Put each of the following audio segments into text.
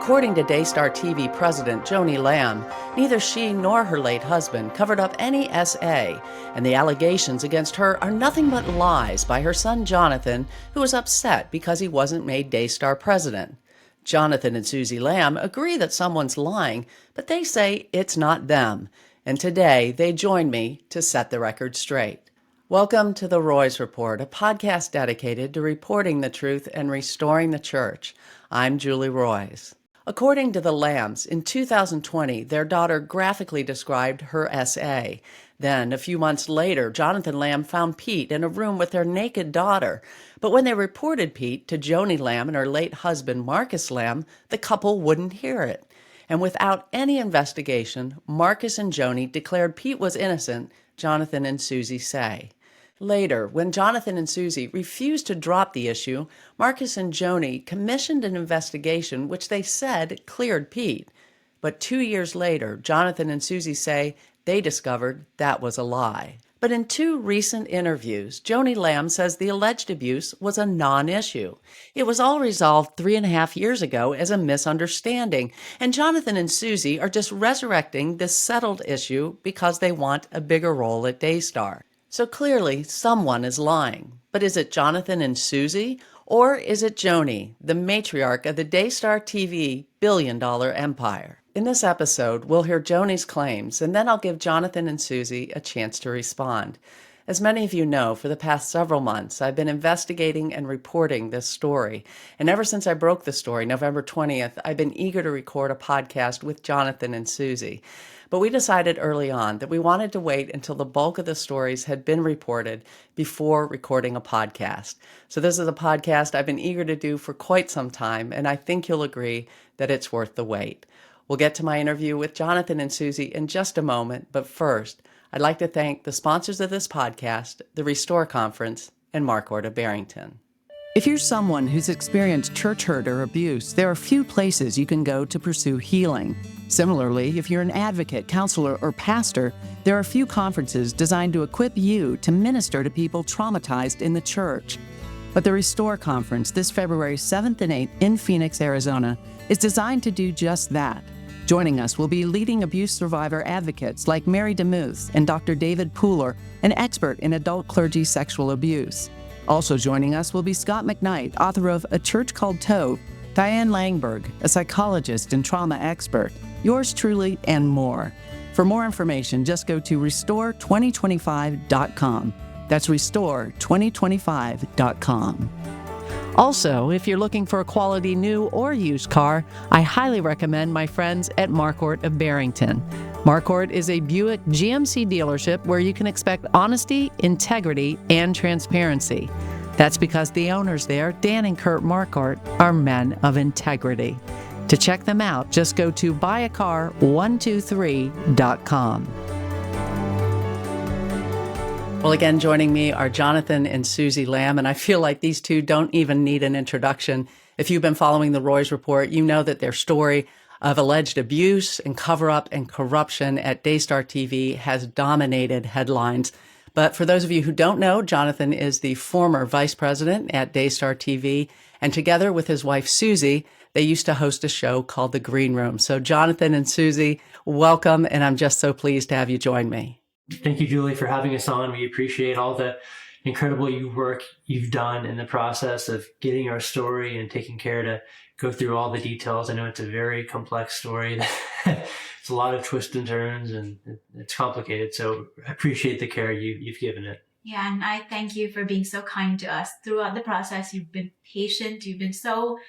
According to Daystar TV president Joni Lamb, neither she nor her late husband covered up any SA, and the allegations against her are nothing but lies by her son Jonathan, who was upset because he wasn't made Daystar president. Jonathan and Suzy Lamb agree that someone's lying, but they say it's not them. And today they join me to set the record straight. Welcome to the Roys Report, a podcast dedicated to reporting the truth and restoring the church. I'm Julie Roys. According to the Lambs, in 2020, their daughter graphically described her SA. Then, a few months later, Jonathan Lamb found Pete in a room with their naked daughter. But when they reported Pete to Joni Lamb and her late husband, Marcus Lamb, the couple wouldn't hear it. And without any investigation, Marcus and Joni declared Pete was innocent, Jonathan and Suzy say. Later, when Jonathan and Suzy refused to drop the issue, Marcus and Joni commissioned an investigation which they said cleared Pete. But 2 years later, Jonathan and Suzy say they discovered that was a lie. But in two recent interviews, Joni Lamb says the alleged abuse was a non-issue. It was all resolved 3.5 years ago as a misunderstanding, and Jonathan and Suzy are just resurrecting this settled issue because they want a bigger role at Daystar. So clearly, someone is lying. But is it Jonathan and Suzy? Or is it Joni, the matriarch of the Daystar TV billion-dollar empire? In this episode, we'll hear Joni's claims, and then I'll give Jonathan and Suzy a chance to respond. As many of you know, for the past several months, I've been investigating and reporting this story. And ever since I broke the story, November 20th, I've been eager to record a podcast with Jonathan and Suzy. But we decided early on that we wanted to wait until the bulk of the stories had been reported before recording a podcast. So this is a podcast I've been eager to do for quite some time, and I think you'll agree that it's worth the wait. We'll get to my interview with Jonathan and Suzy in just a moment, but first, I'd like to thank the sponsors of this podcast, the Restore Conference, and Marquardt of Barrington. If you're someone who's experienced church hurt or abuse, there are few places you can go to pursue healing. Similarly, if you're an advocate, counselor, or pastor, there are few conferences designed to equip you to minister to people traumatized in the church. But the Restore Conference, this February 7th and 8th in Phoenix, Arizona, is designed to do just that. Joining us will be leading abuse survivor advocates like Mary DeMuth and Dr. David Pooler, an expert in adult clergy sexual abuse. Also joining us will be Scott McKnight, author of A Church Called Tove, Diane Langberg, a psychologist and trauma expert, yours truly, and more. For more information, just go to restore2025.com. That's restore2025.com. Also, if you're looking for a quality new or used car, I highly recommend my friends at Marquardt of Barrington. Marquardt is a Buick GMC dealership where you can expect honesty, integrity, and transparency. That's because the owners there, Dan and Kurt Marquardt, are men of integrity. To check them out, just go to buyacar123.com. Well, again, joining me are Jonathan and Suzy Lamb, and I feel like these two don't even need an introduction. If you've been following the Roys Report, you know that their story of alleged abuse and cover-up and corruption at Daystar TV has dominated headlines. But for those of you who don't know, Jonathan is the former vice president at Daystar TV, and together with his wife, Suzy, they used to host a show called The Green Room. So Jonathan and Suzy, welcome, and I'm just so pleased to have you join me. Thank you, Julie, for having us on. We appreciate all the incredible work you've done in the process of getting our story and taking care to go through all the details. I know it's a very complex story. It's a lot of twists and turns, and it's complicated. So I appreciate the care you've given it. Yeah, and I thank you for being so kind to us throughout the process. You've been patient. You've been so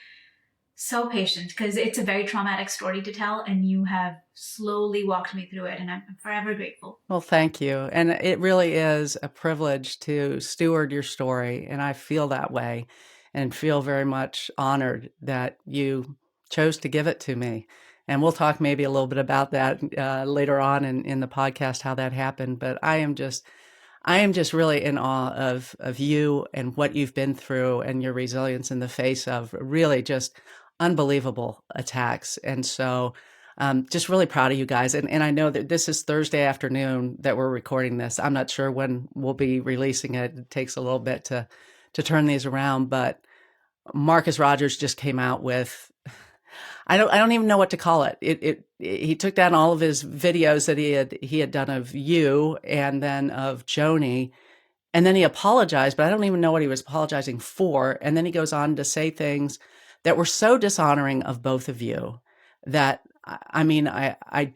patient, because it's a very traumatic story to tell, and you have slowly walked me through it, and I'm forever grateful. Well, thank you. And it really is a privilege to steward your story, and I feel that way and feel very much honored that you chose to give it to me. And we'll talk maybe a little bit about that later on in the podcast, how that happened. But I am just really in awe of you and what you've been through and your resilience in the face of really just unbelievable attacks. And so just really proud of you guys. And I know that this is Thursday afternoon that we're recording this. I'm not sure when we'll be releasing it. It takes a little bit to turn these around. But Marcus Rogers just came out with I don't even know what to call it. He took down all of his videos that he had done of you and then of Joni, and then he apologized, but I don't even know what he was apologizing for. And then he goes on to say things that were so dishonoring of both of you that I mean, I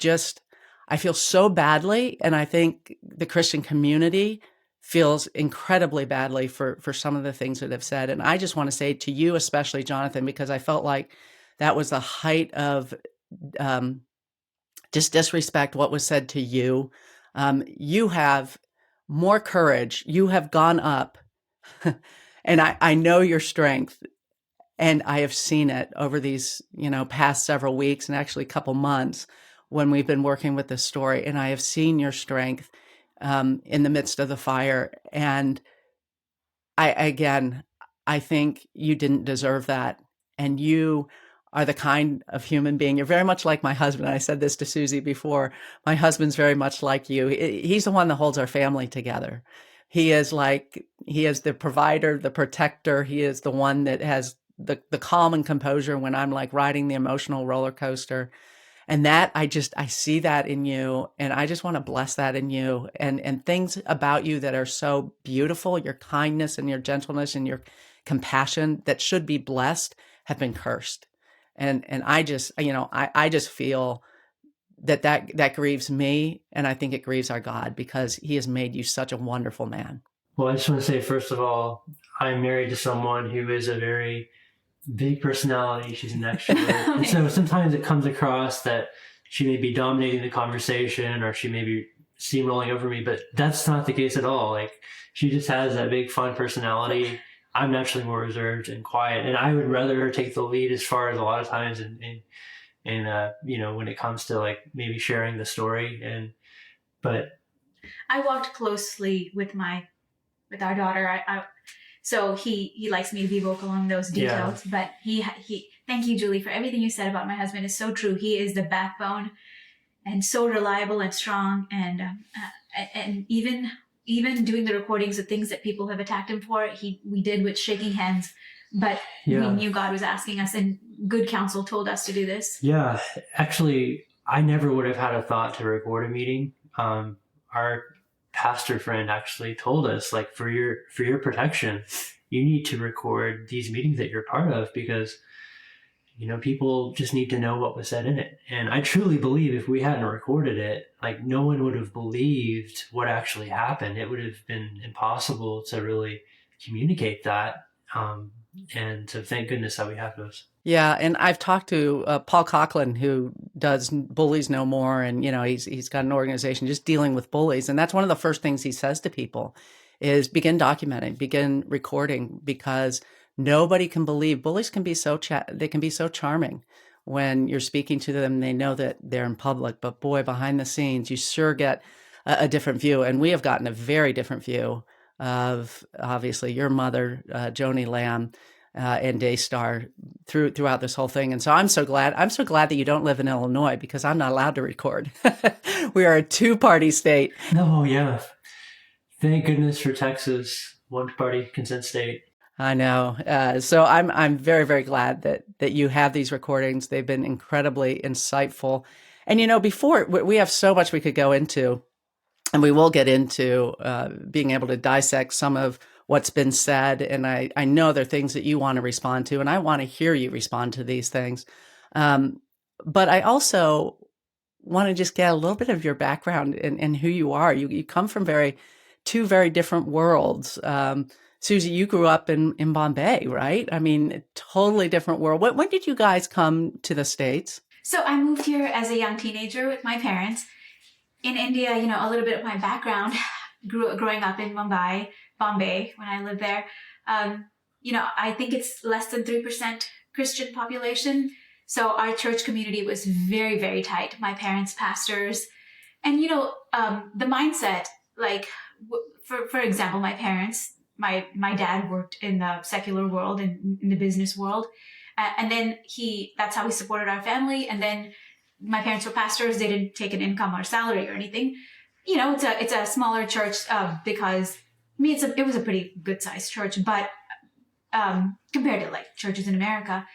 feel so badly, and I think the Christian community feels incredibly badly for some of the things that have said. And I just want to say to you, especially Jonathan, because I felt like that was the height of um, just disrespect, what was said to you. You have more courage. You have gone up, and I know your strength. And I have seen it over these, past several weeks and actually a couple months when we've been working with this story. And I have seen your strength in the midst of the fire. And I think you didn't deserve that. And you are the kind of human being. You're very much like my husband. I said this to Suzy before. My husband's very much like you. He's the one that holds our family together. He is the provider, the protector. He is the one that has the calm and composure when I'm like riding the emotional roller coaster. And that I see that in you, and I just want to bless that in you, and things about you that are so beautiful, your kindness and your gentleness and your compassion that should be blessed have been cursed. And I just, I just feel that grieves me, and I think it grieves our God because he has made you such a wonderful man. Well, I just want to say, first of all, I'm married to someone who is a very big personality. She's an extrovert. And so sometimes it comes across that she may be dominating the conversation or she may be steamrolling over me, but that's not the case at all. Like, she just has that big fun personality. I'm naturally more reserved and quiet, and I would rather her take the lead as far as a lot of times in when it comes to like maybe sharing the story. But I walked closely with our daughter. So he likes me to be vocal on those details, but he thank you, Julie, for everything you said about my husband is so true. He is the backbone and so reliable and strong. And even doing the recordings of things that people have attacked him for, we did with shaking hands, but we knew God was asking us, and good counsel told us to do this. Yeah, actually, I never would have had a thought to record a meeting. Our pastor friend actually told us, like, for your protection, you need to record these meetings that you're part of, because people just need to know what was said in it. And I truly believe if we hadn't recorded it, like, no one would have believed what actually happened. It would have been impossible to really communicate that. And so thank goodness that we have those. Yeah, and I've talked to Paul Coughlin, who does Bullies No More, and he's got an organization just dealing with bullies, and that's one of the first things he says to people is begin documenting, begin recording, because nobody can believe bullies can be they can be so charming when you're speaking to them. They know that they're in public, but boy, behind the scenes, you sure get a different view, and we have gotten a very different view of obviously your mother, Joni Lamb. And Daystar throughout this whole thing. And so I'm so glad that you don't live in Illinois, because I'm not allowed to record. We are a two-party state. No, yeah. Thank goodness for Texas, one-party consent state. I know. So I'm very, very glad that you have these recordings. They've been incredibly insightful. And before, we have so much we could go into, and we will get into being able to dissect some of what's been said. And I know there are things that you want to respond to, and I want to hear you respond to these things. But I also want to just get a little bit of your background and who you are. You come from two very different worlds. Suzy, you grew up in Bombay, right? I mean, totally different world. When did you guys come to the States? So I moved here as a young teenager with my parents. In India, a little bit of my background, growing up in Bombay, when I lived there, I think it's less than 3% Christian population. So our church community was very, very tight. My parents, pastors, and the mindset, like, for example, my parents, my dad worked in the secular world and in the business world, and then that's how we supported our family. And then my parents were pastors; they didn't take an income or salary or anything. It's a smaller church because it was a pretty good sized church, but compared to like churches in America.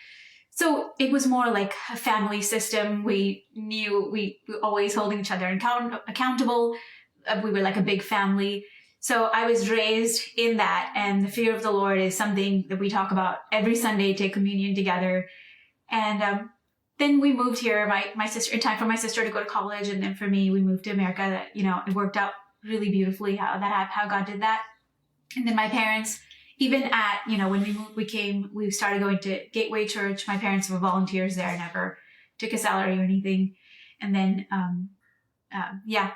So it was more like a family system. We knew we were always holding each other accountable. We were like a big family. So I was raised in that, and the fear of the Lord is something that we talk about every Sunday, take communion together. And then we moved here, my sister, in time for my sister to go to college, and then for me, we moved to America. That, you know, it worked out really beautifully how God did that. And then my parents, even at, you know, when we moved, we started going to Gateway Church. My parents were volunteers there, never took a salary or anything. And then,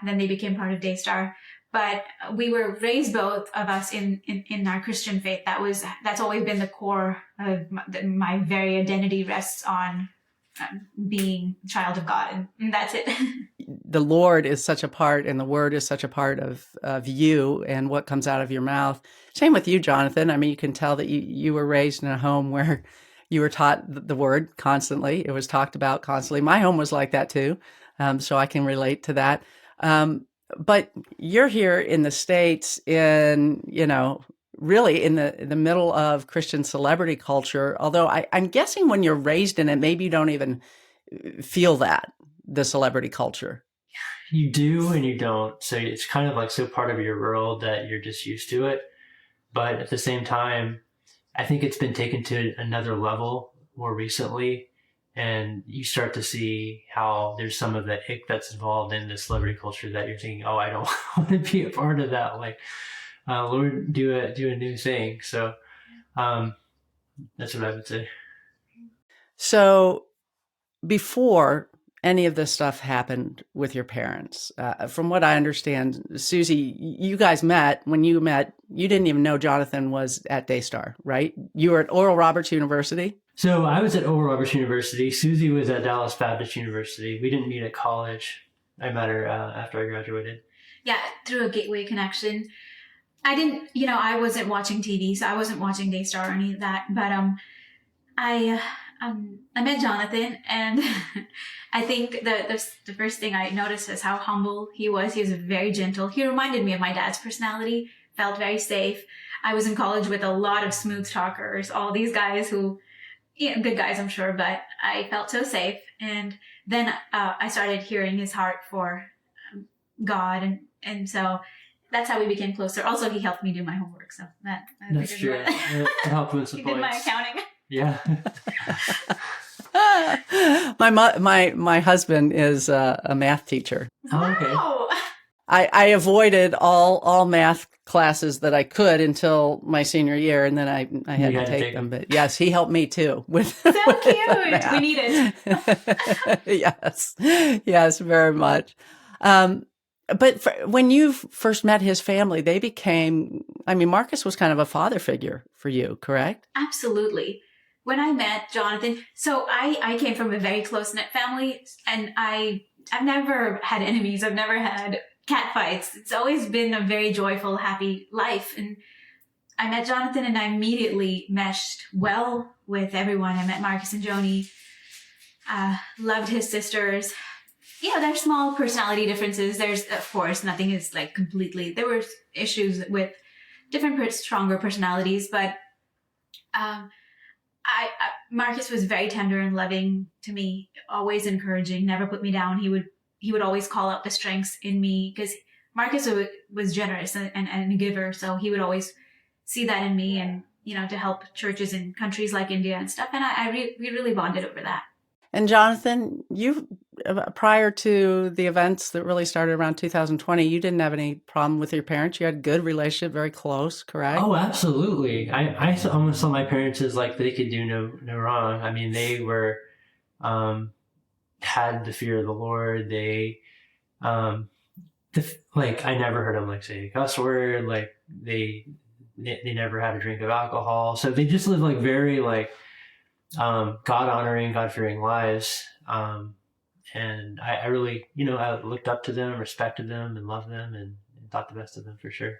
then they became part of Daystar. But we were raised, both of us, in our Christian faith. That's always been the core of my very identity, rests on being a child of God, and that's it. The Lord is such a part, and the Word is such a part of you and what comes out of your mouth. Same with you, Jonathan. I mean, you can tell that you were raised in a home where you were taught the Word constantly. It was talked about constantly. My home was like that too, so I can relate to that. But you're here in the States, really in the middle of Christian celebrity culture. Although I'm guessing when you're raised in it, maybe you don't even feel the celebrity culture. You do and you don't. So it's kind of like so part of your world that you're just used to it. But at the same time, I think it's been taken to another level more recently. And you start to see how there's some of the ick that's involved in the celebrity culture that you're thinking, oh, I don't want to be a part of that. Like, Lord, do a new thing. So that's what I would say. So before any of this stuff happened with your parents, from what I understand, Suzy, you guys met. When you met, you didn't even know Jonathan was at Daystar, right? You were at Oral Roberts University. So I was at Oral Roberts University. Suzy was at Dallas Baptist University. We didn't meet at college. I met her after I graduated. Yeah, through a gateway connection. I wasn't watching TV, so I wasn't watching Daystar or any of that. But I met Jonathan, and I think the first thing I noticed is how humble he was. He was very gentle. He reminded me of my dad's personality. Felt very safe. I was in college with a lot of smooth talkers, all these guys who, good guys, I'm sure, but I felt so safe. And then I started hearing his heart for God, and so that's how we became closer. Also, he helped me do my homework, so that's true. It helped with some he points. did my accounting. Yeah. My husband is a math teacher. Oh, okay. Wow. I avoided all math classes that I could until my senior year, and then I had to take them. But yes, he helped me too with. So cute. Math. We need it. Yes, very much. But when you first met his family, they became. I mean, Marcus was kind of a father figure for you, correct? Absolutely. When I met Jonathan, so I came from a very close-knit family, and I've never had enemies. I've never had cat fights. It's always been a very joyful, happy life. And I met Jonathan, and I immediately meshed well with everyone. I met Marcus and Joni. Loved his sisters. There's small personality differences. There's, of course, nothing is like completely. There were issues with different, stronger personalities, but Marcus was very tender and loving to me, always encouraging, never put me down. He would always call out the strengths in me, because Marcus was generous and a giver, so he would always see that in me, and to help churches in countries like India and stuff. And we really bonded over that. And Jonathan, you, prior to the events that really started around 2020, you didn't have any problem with your parents. You had a good relationship, very close, correct? Oh, absolutely. I almost saw my parents as like they could do no wrong. I mean, they were had the fear of the Lord. They I never heard them like say a cuss word. Like they never had a drink of alcohol. So they just lived like very like God honoring, God fearing lives. And I really, I looked up to them, respected them, and loved them, and thought the best of them for sure.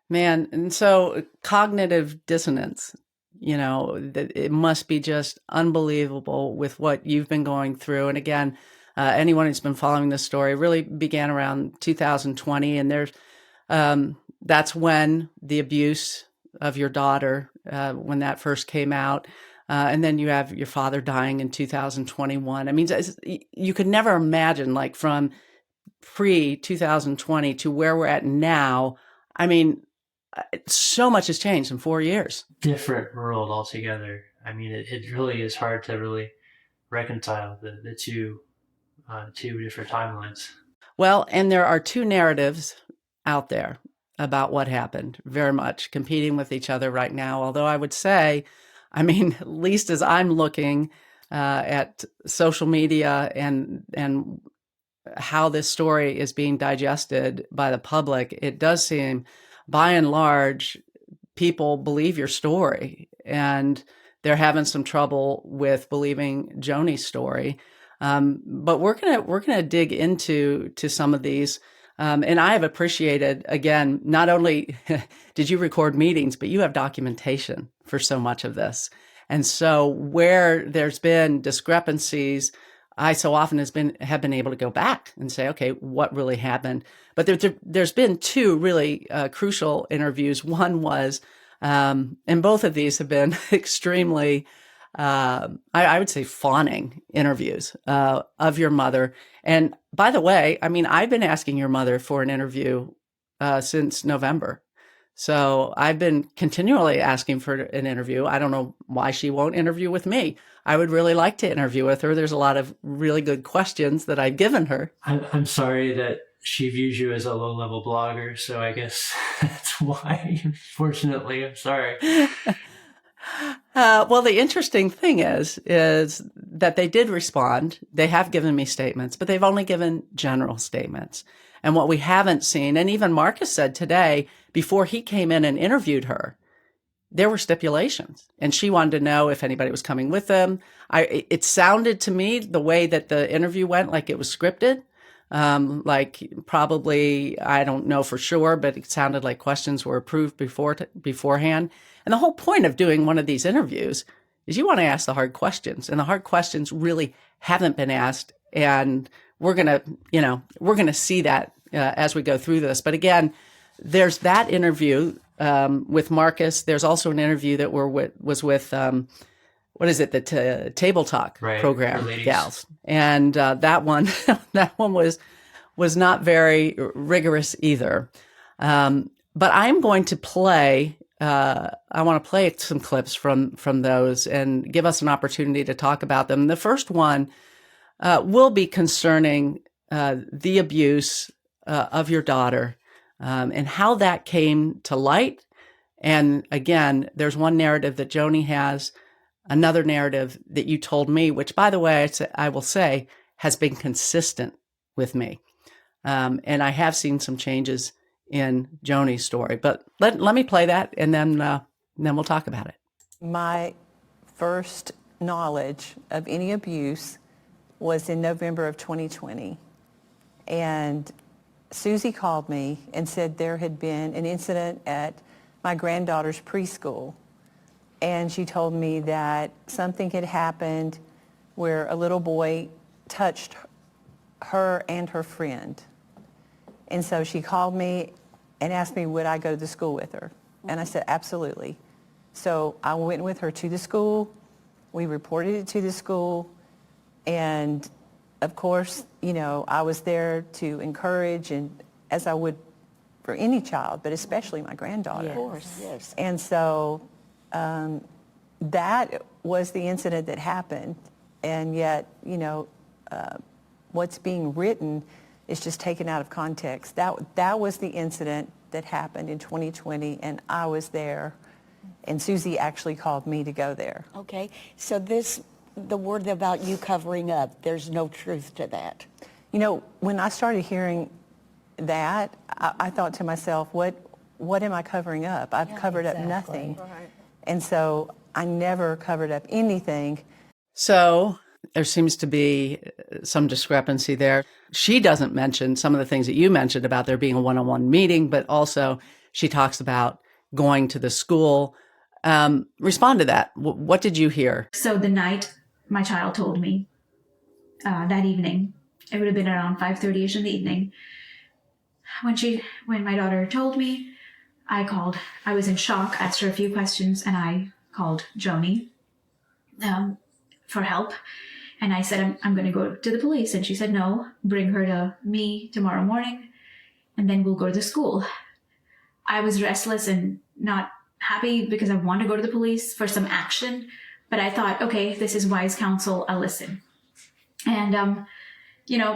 Man, and so cognitive dissonance, it must be just unbelievable with what you've been going through. And again, anyone who's been following this story really began around 2020, and that's when the abuse of your daughter, when that first came out. And then you have your father dying in 2021. I mean, you could never imagine, like, from pre 2020 to where we're at now. I mean, so much has changed in 4 years. Different world altogether. I mean, it really is hard to really reconcile the two different timelines. Well, and there are two narratives out there about what happened, very much competing with each other right now. Although I would say, I mean, at least as I'm looking at social media and how this story is being digested by the public, it does seem, by and large, people believe your story, and they're having some trouble with believing Joni's story. But we're gonna dig into some of these. And I have appreciated, again, not only did you record meetings, but you have documentation for so much of this. And so where there's been discrepancies, I so often have been able to go back and say, okay, what really happened? But there's been two really crucial interviews. One was, and both of these have been extremely, I would say, fawning interviews of your mother. And by the way, I mean, I've been asking your mother for an interview since November. So I've been continually asking for an interview. I don't know why she won't interview with me. I would really like to interview with her. There's a lot of really good questions that I've given her. I'm sorry that she views you as a low-level blogger, so I guess that's why, unfortunately. I'm sorry. Well, the interesting thing is that they did respond. They have given me statements, but they've only given general statements. And what we haven't seen, and even Marcus said today, before he came in and interviewed her, there were stipulations, and she wanted to know if anybody was coming with them. It sounded to me, the way that the interview went, like it was scripted. Like, probably, I don't know for sure, but it sounded like questions were approved beforehand. And the whole point of doing one of these interviews is you want to ask the hard questions, and the hard questions really haven't been asked. And we're gonna see that as we go through this. But again, there's that interview with Marcus. There's also an interview that was with what is it, the Table Talk program gals, and that one was not very rigorous either. But I'm going to play. I want to play some clips from those and give us an opportunity to talk about them. The first one will be concerning the abuse of your daughter and how that came to light. And again, there's one narrative that Joni has, another narrative that you told me, which, by the way, I will say has been consistent with me. And I have seen some changes in Joni's story. But let me play that, and then we'll talk about it. My first knowledge of any abuse was in November of 2020. And Suzy called me and said there had been an incident at my granddaughter's preschool. And she told me that something had happened where a little boy touched her and her friend. And so she called me and asked me, would I go to the school with her? And I said, absolutely. So I went with her to the school. We reported it to the school. And of course, you know, I was there to encourage, and as I would for any child, but especially my granddaughter. Yes. Of course, yes. And so that was the incident that happened. And yet, you know, what's being written is just taken out of context. That was the incident that happened in 2020, and I was there. And Suzy actually called me to go there. Okay, so the word about you covering up, there's no truth to that. You know, when I started hearing that, I thought to myself, what am I covering up? I've covered up nothing. Right. And so I never covered up anything. So there seems to be some discrepancy there. She doesn't mention some of the things that you mentioned about there being a one-on-one meeting, but also she talks about going to the school. Respond to that. What did you hear? So the night my child told me, that evening, it would have been around 5:30ish in the evening. When my daughter told me, I called. I was in shock, asked her a few questions, and I called Joni. for help. And I said, I'm going to go to the police. And she said, no, bring her to me tomorrow morning, and then we'll go to the school. I was restless and not happy because I wanted to go to the police for some action. But I thought, okay, this is wise counsel. I'll listen. And,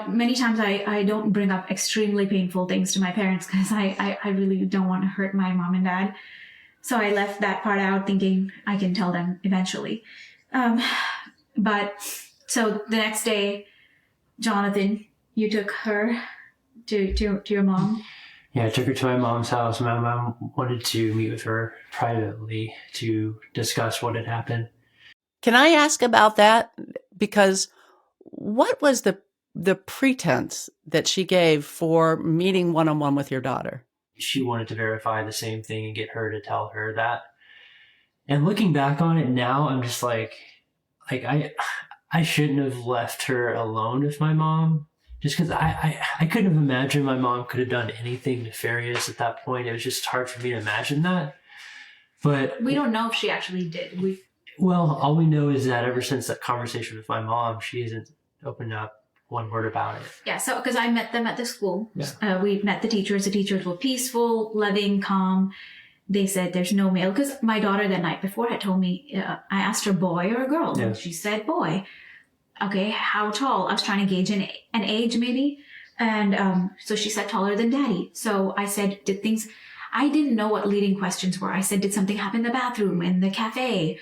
many times I don't bring up extremely painful things to my parents because I really don't want to hurt my mom and dad. So I left that part out thinking I can tell them eventually. But so the next day, Jonathan, you took her to your mom. Yeah, I took her to my mom's house. My mom wanted to meet with her privately to discuss what had happened. Can I ask about that? Because what was the pretense that she gave for meeting one-on-one with your daughter? She wanted to verify the same thing and get her to tell her that. And looking back on it now, I'm just like I shouldn't have left her alone with my mom. Just because I couldn't have imagined my mom could have done anything nefarious at that point. It was just hard for me to imagine that. But we don't know if she actually did. Well, all we know is that ever since that conversation with my mom, she hasn't opened up one word about it. Yeah, so because I met them at the school. Yeah. We met the teachers. The teachers were peaceful, loving, calm. They said there's no male. Because my daughter the night before had told me, I asked her boy or a girl. Yeah. She said boy. Okay, how tall? I was trying to gauge an age maybe. And so she said taller than daddy. So I said, I didn't know what leading questions were. I said, did something happen in the bathroom, in the cafe?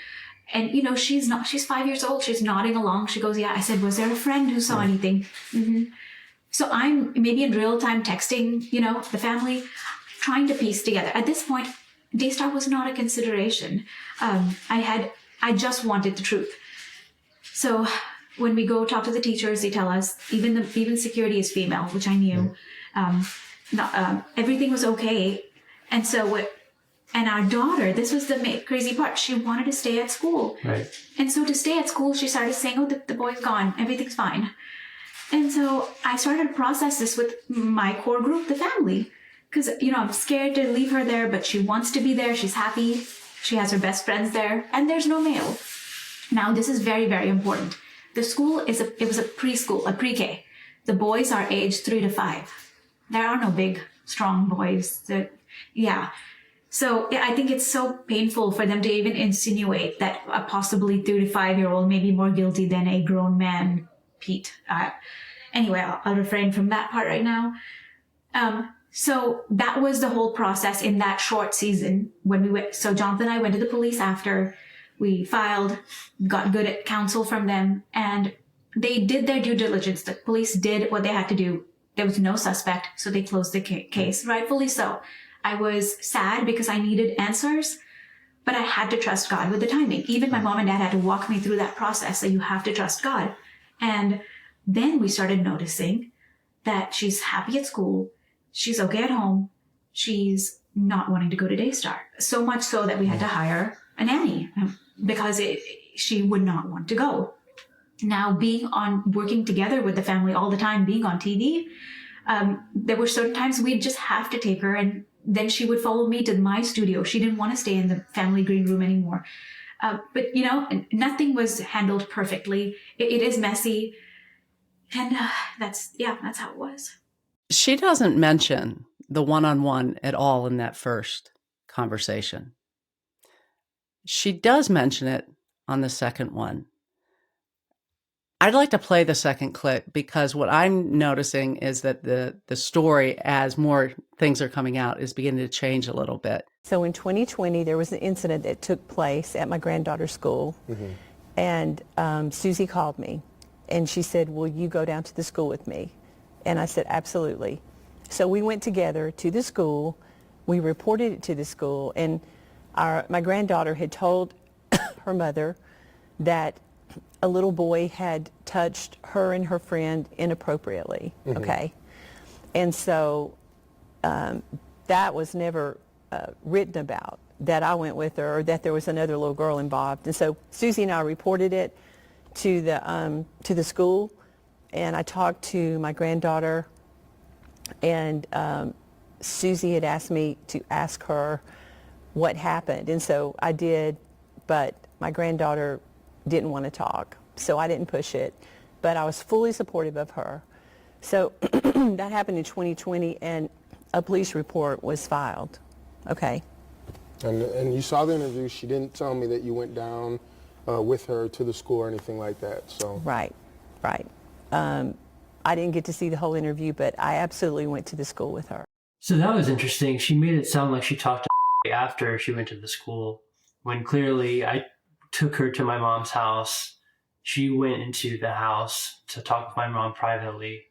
And, she's 5 years old. She's nodding along. She goes, yeah. I said, was there a friend who saw anything? Mm-hmm. So I'm maybe in real time texting, the family, trying to piece together. At this point, Daystar was not a consideration. I just wanted the truth. So when we go talk to the teachers, they tell us even security is female, which I knew. Everything was okay. And so and our daughter, this was the crazy part. She wanted to stay at school. Right. And so to stay at school, she started saying, oh, the boy's gone. Everything's fine. And so I started to process this with my core group, the family. Because, I'm scared to leave her there, but she wants to be there. She's happy. She has her best friends there. And there's no male. Now, this is very, very important. The school it was a preschool, a pre-K. The boys are aged 3 to 5. There are no big, strong boys. So I think it's so painful for them to even insinuate that a possibly 3 to 5-year-old may be more guilty than a grown man, Pete. Anyway, I'll refrain from that part right now. So that was the whole process in that short season when we went. So Jonathan and I went to the police after we filed, got good at counsel from them, and they did their due diligence. The police did what they had to do. There was no suspect, so they closed the case, rightfully so. I was sad because I needed answers, but I had to trust God with the timing. Even my mom and dad had to walk me through that process, that you have to trust God. And then we started noticing that she's happy at school. She's okay at home. She's not wanting to go to Daystar. So much so that we had to hire a nanny because she would not want to go. Now, working together with the family all the time, being on TV, there were certain times we'd just have to take her, and then she would follow me to my studio. She didn't want to stay in the family green room anymore. But nothing was handled perfectly. It is messy. And that's how it was. She doesn't mention the one-on-one at all in that first conversation. She does mention it on the second one. I'd like to play the second clip because what I'm noticing is that the story, as more things are coming out, is beginning to change a little bit. So in 2020, there was an incident that took place at my granddaughter's school. Mm-hmm. And Suzy called me and she said, will you go down to the school with me? And I said, absolutely. So we went together to the school. We reported it to the school, and my granddaughter had told her mother that a little boy had touched her and her friend inappropriately, mm-hmm. Okay? And so that was never written about, that I went with her or that there was another little girl involved. And so Suzy and I reported it to the school, and I talked to my granddaughter, and Suzy had asked me to ask her what happened. And so I did, but my granddaughter didn't want to talk, so I didn't push it, but I was fully supportive of her. So that happened in 2020, and a police report was filed. Okay. And you saw the interview. She didn't tell me that you went down with her to the school or anything like that. So Right. I didn't get to see the whole interview, but I absolutely went to the school with her. So that was interesting. She made it sound like she talked to after she went to the school, when clearly I took her to my mom's house. She went into the house to talk with my mom privately.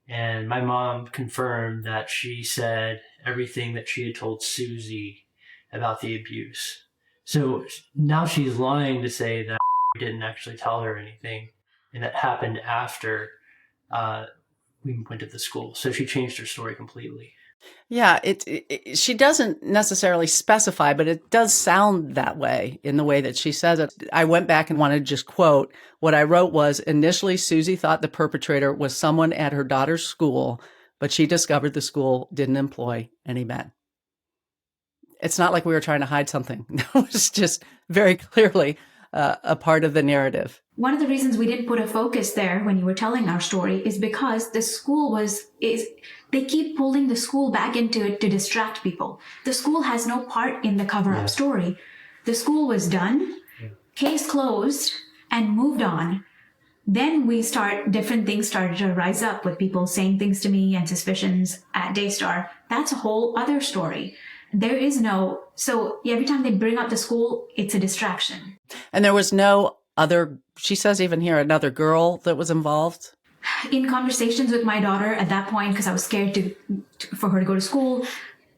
And my mom confirmed that she said everything that she had told Suzy about the abuse. So now she's lying to say that didn't actually tell her anything, and that happened after we went to the school. So she changed her story completely. Yeah, she doesn't necessarily specify, but it does sound that way in the way that she says it. I went back and wanted to just quote what I wrote was, initially, Suzy thought the perpetrator was someone at her daughter's school, but she discovered the school didn't employ any men. It's not like we were trying to hide something. It was just very clearly a part of the narrative. One of the reasons we didn't put a focus there when you were telling our story is because the school they keep pulling the school back into it to distract people. The school has no part in the cover-up story. The school was done, case closed, and moved on. Then different things started to rise up with people saying things to me and suspicions at Daystar. That's a whole other story. So every time they bring up the school, it's a distraction. And there was no other, she says even here, another girl that was involved? In conversations with my daughter at that point, because I was scared for her to go to school,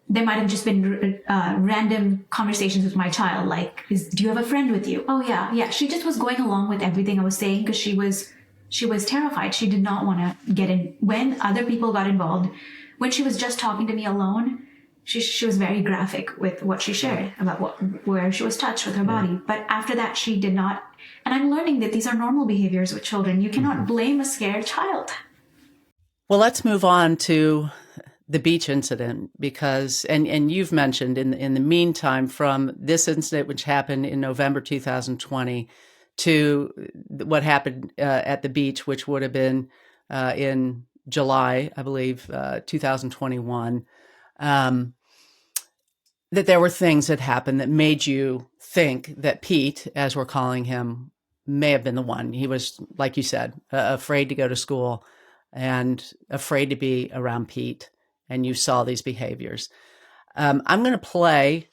there might have just been random conversations with my child, like, do you have a friend with you? Oh, yeah. She just was going along with everything I was saying because she was terrified. She did not want to get in. When other people got involved, when she was just talking to me alone, she was very graphic with what she shared about where she was touched with her body. But after that, she did not. And I'm learning that these are normal behaviors with children. You cannot blame a scared child. Well, let's move on to the beach incident because, and you've mentioned in the meantime, from this incident, which happened in November 2020, to what happened at the beach, which would have been in July, I believe, 2021, that there were things that happened that made you think that Pete, as we're calling him, may have been the one. He was, like you said, afraid to go to school and afraid to be around Pete. And you saw these behaviors. I'm going to play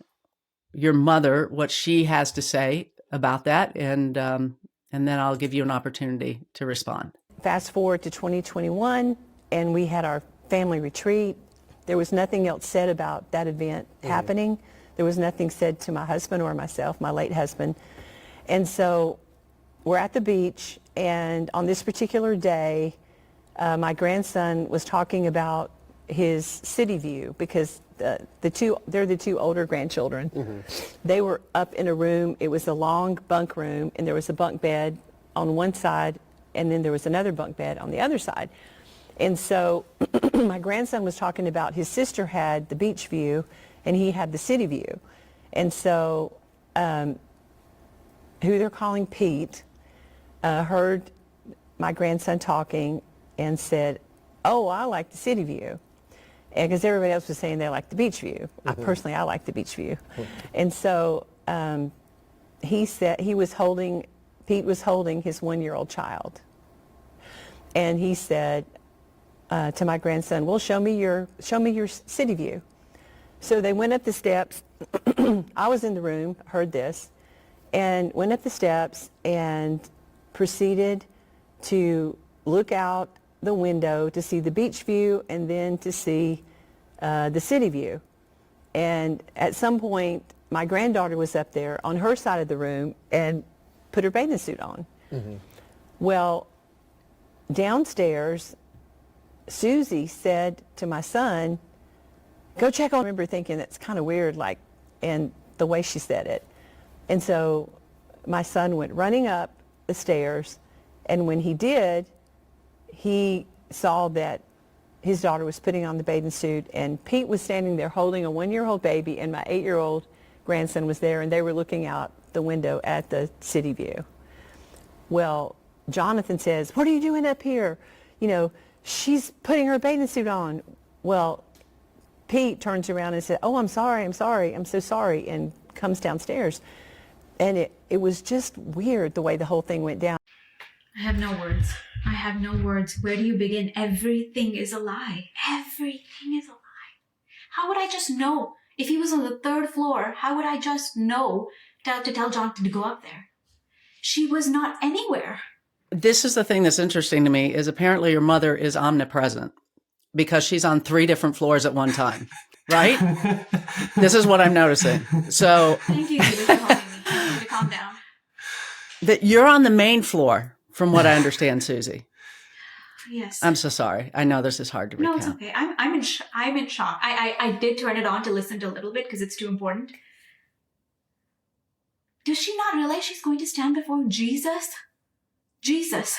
your mother, what she has to say about that. And then I'll give you an opportunity to respond. Fast forward to 2021, and we had our family retreat. There was nothing else said about that event happening. There was nothing said to my husband or myself, my late husband. And so we're at the beach, and on this particular day, my grandson was talking about his city view because they're the two older grandchildren. They were up in a room. It was a long bunk room, and there was a bunk bed on one side, and then there was another bunk bed on the other side. And so my grandson was talking about his sister had the beach view and he had the city view. And so who they're calling Pete heard my grandson talking and said, oh, I like the city view. And because everybody else was saying they like the beach view. Personally, I like the beach view. And so he said Pete was holding his 1-year-old child. And he said to my grandson, well, show me your city view. So they went up the steps. I was in the room, heard this, and went up the steps and proceeded to look out the window to see the beach view and then to see the city view. And at some point, my granddaughter was up there on her side of the room and put her bathing suit on. Well, downstairs, Suzy said to my son, go check on. I remember thinking that's kind of weird, and the way she said it. And so my son went running up the stairs, and when he did, he saw that his daughter was putting on the bathing suit, and Pete was standing there holding a 1-year-old baby, and my 8-year-old grandson was there, and they were looking out the window at the city view. Well, Jonathan says, what are you doing up here? You know, she's putting her bathing suit on. Well, Pete turns around and said, oh, I'm sorry, I'm so sorry, and comes downstairs. And it was just weird the way the whole thing went down. I have no words. I have no words. Where do you begin? Everything is a lie. Everything is a lie. How would I just know? If he was on the 3rd floor, how would I just know to tell Jonathan to go up there? She was not anywhere. This is the thing that's interesting to me, is apparently your mother is omnipresent because she's on 3 different floors at one time, right? This is what I'm noticing. So Thank you for helping me. I need to calm down. that you're on the main floor, from what I understand, Suzy. Yes. I'm so sorry. I know this is hard to recount. No, it's okay. I'm in shock. I did turn it on to listen to a little bit because it's too important. Does she not realize she's going to stand before Jesus? Jesus.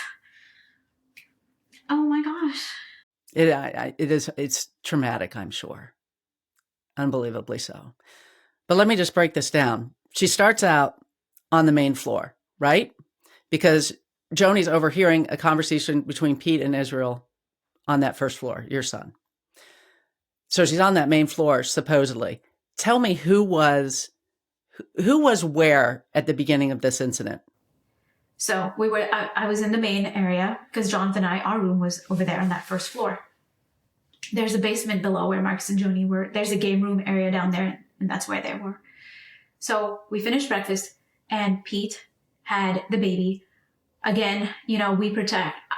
Oh my gosh. It's traumatic, I'm sure. Unbelievably so. But let me just break this down. She starts out on the main floor, right? Because Joni's overhearing a conversation between Pete and Israel on that 1st floor, your son. So she's on that main floor, supposedly. Tell me who was where at the beginning of this incident? So I was in the main area because Jonathan and our room was over there on that 1st floor. There's a basement below where Marcus and Joni were. There's a game room area down there, and that's where they were. So we finished breakfast, and Pete had the baby. Again, you know,